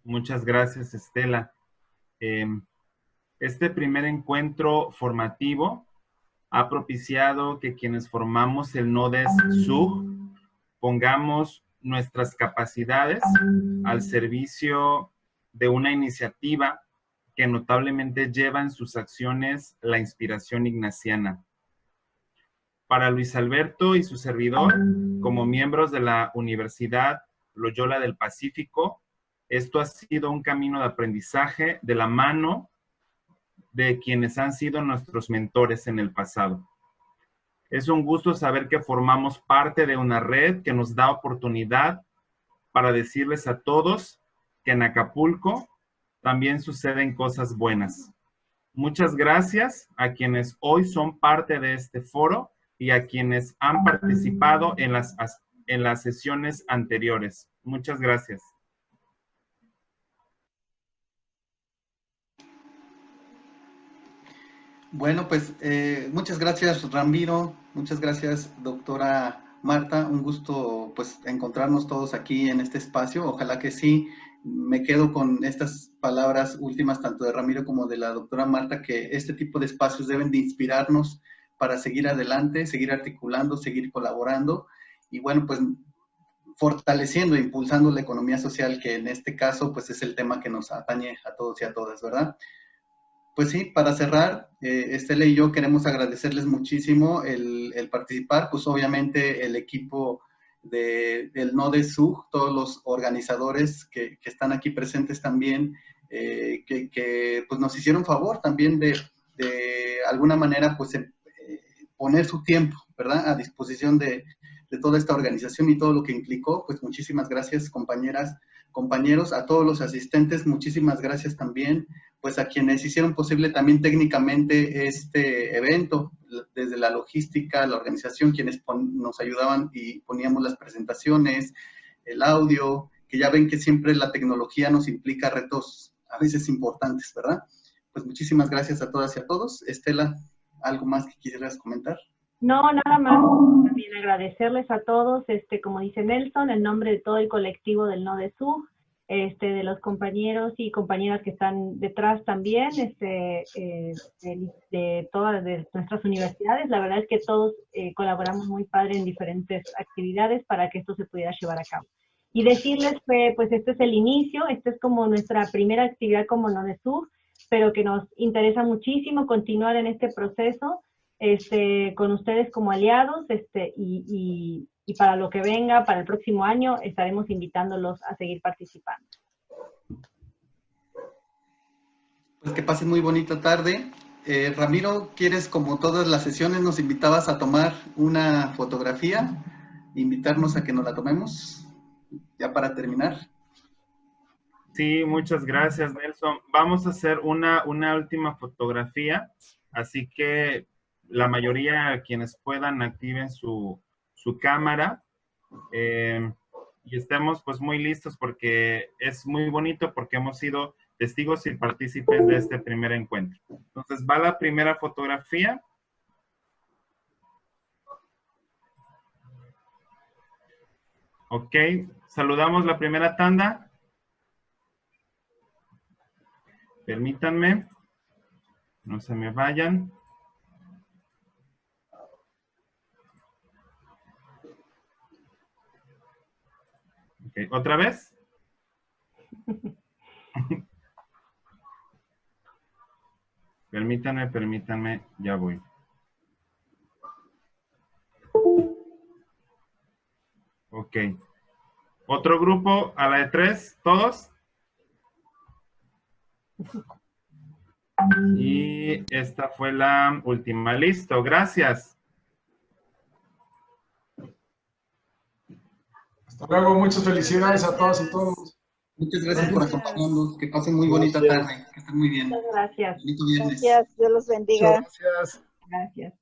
[SPEAKER 9] Muchas gracias, Estela. Este primer encuentro formativo ha propiciado que quienes formamos el NODES SUG pongamos nuestras capacidades al servicio de una iniciativa que notablemente lleva en sus acciones la inspiración ignaciana. Para Luis Alberto y su servidor, como miembros de la Universidad Loyola del Pacífico, esto ha sido un camino de aprendizaje de la mano de quienes han sido nuestros mentores en el pasado. Es un gusto saber que formamos parte de una red que nos da oportunidad para decirles a todos que en Acapulco también suceden cosas buenas. Muchas gracias a quienes hoy son parte de este foro y a quienes han participado en las sesiones anteriores. Muchas gracias.
[SPEAKER 1] Bueno, pues muchas gracias, Ramiro. Muchas gracias, doctora Marta. Un gusto pues encontrarnos todos aquí en este espacio. Ojalá que sí. Me quedo con estas palabras últimas, tanto de Ramiro como de la doctora Marta, que este tipo de espacios deben de inspirarnos para seguir adelante, seguir articulando, seguir colaborando y bueno, pues fortaleciendo e impulsando la economía social, que en este caso pues es el tema que nos atañe a todos y a todas, ¿verdad? Pues sí, para cerrar, Estela y yo queremos agradecerles muchísimo el participar, pues obviamente el equipo del NODESUG, todos los organizadores que están aquí presentes también, que pues nos hicieron favor también de alguna manera pues poner su tiempo, ¿verdad?, a disposición de toda esta organización y todo lo que implicó. Pues muchísimas gracias, compañeras, compañeros, a todos los asistentes, muchísimas gracias también, pues a quienes hicieron posible también técnicamente este evento, desde la logística, la organización, quienes nos ayudaban y poníamos las presentaciones, el audio, que ya ven que siempre la tecnología nos implica retos a veces importantes, ¿verdad? Pues muchísimas gracias a todas y a todos. Estela, ¿algo más que quisieras comentar?
[SPEAKER 3] No, nada más. También agradecerles a todos, como dice Nelson, en nombre de todo el colectivo del NODESUG, de los compañeros y compañeras que están detrás también, de todas nuestras universidades. La verdad es que todos colaboramos muy padre en diferentes actividades para que esto se pudiera llevar a cabo. Y decirles que pues este es el inicio, esta es como nuestra primera actividad como NODESUG, pero que nos interesa muchísimo continuar en este proceso con ustedes como aliados y para lo que venga, para el próximo año, estaremos invitándolos a seguir participando.
[SPEAKER 1] Pues que pasen muy bonita tarde. Ramiro, ¿quieres, como todas las sesiones, nos invitabas a tomar una fotografía? Invitarnos a que nos la tomemos, ya para terminar.
[SPEAKER 9] Sí, muchas gracias, Nelson. Vamos a hacer una última fotografía, así que la mayoría, quienes puedan, activen su cámara y estemos pues muy listos porque es muy bonito, porque hemos sido testigos y partícipes de este primer encuentro. Entonces, va la primera fotografía. Ok, saludamos la primera tanda. Permítanme, no se me vayan. Okay. ¿Otra vez? Permítanme, ya voy. Ok. ¿Otro grupo a la de 3? ¿Todos? Y esta fue la última. Listo, gracias.
[SPEAKER 15] Hasta luego, muchas felicidades a todas y todos.
[SPEAKER 1] Muchas gracias por acompañarnos. Que pasen muy bonita tarde. Que estén muy bien.
[SPEAKER 3] Muchas gracias.
[SPEAKER 1] Bonito viernes.
[SPEAKER 14] Gracias, Dios los bendiga.
[SPEAKER 15] Gracias.
[SPEAKER 3] Gracias.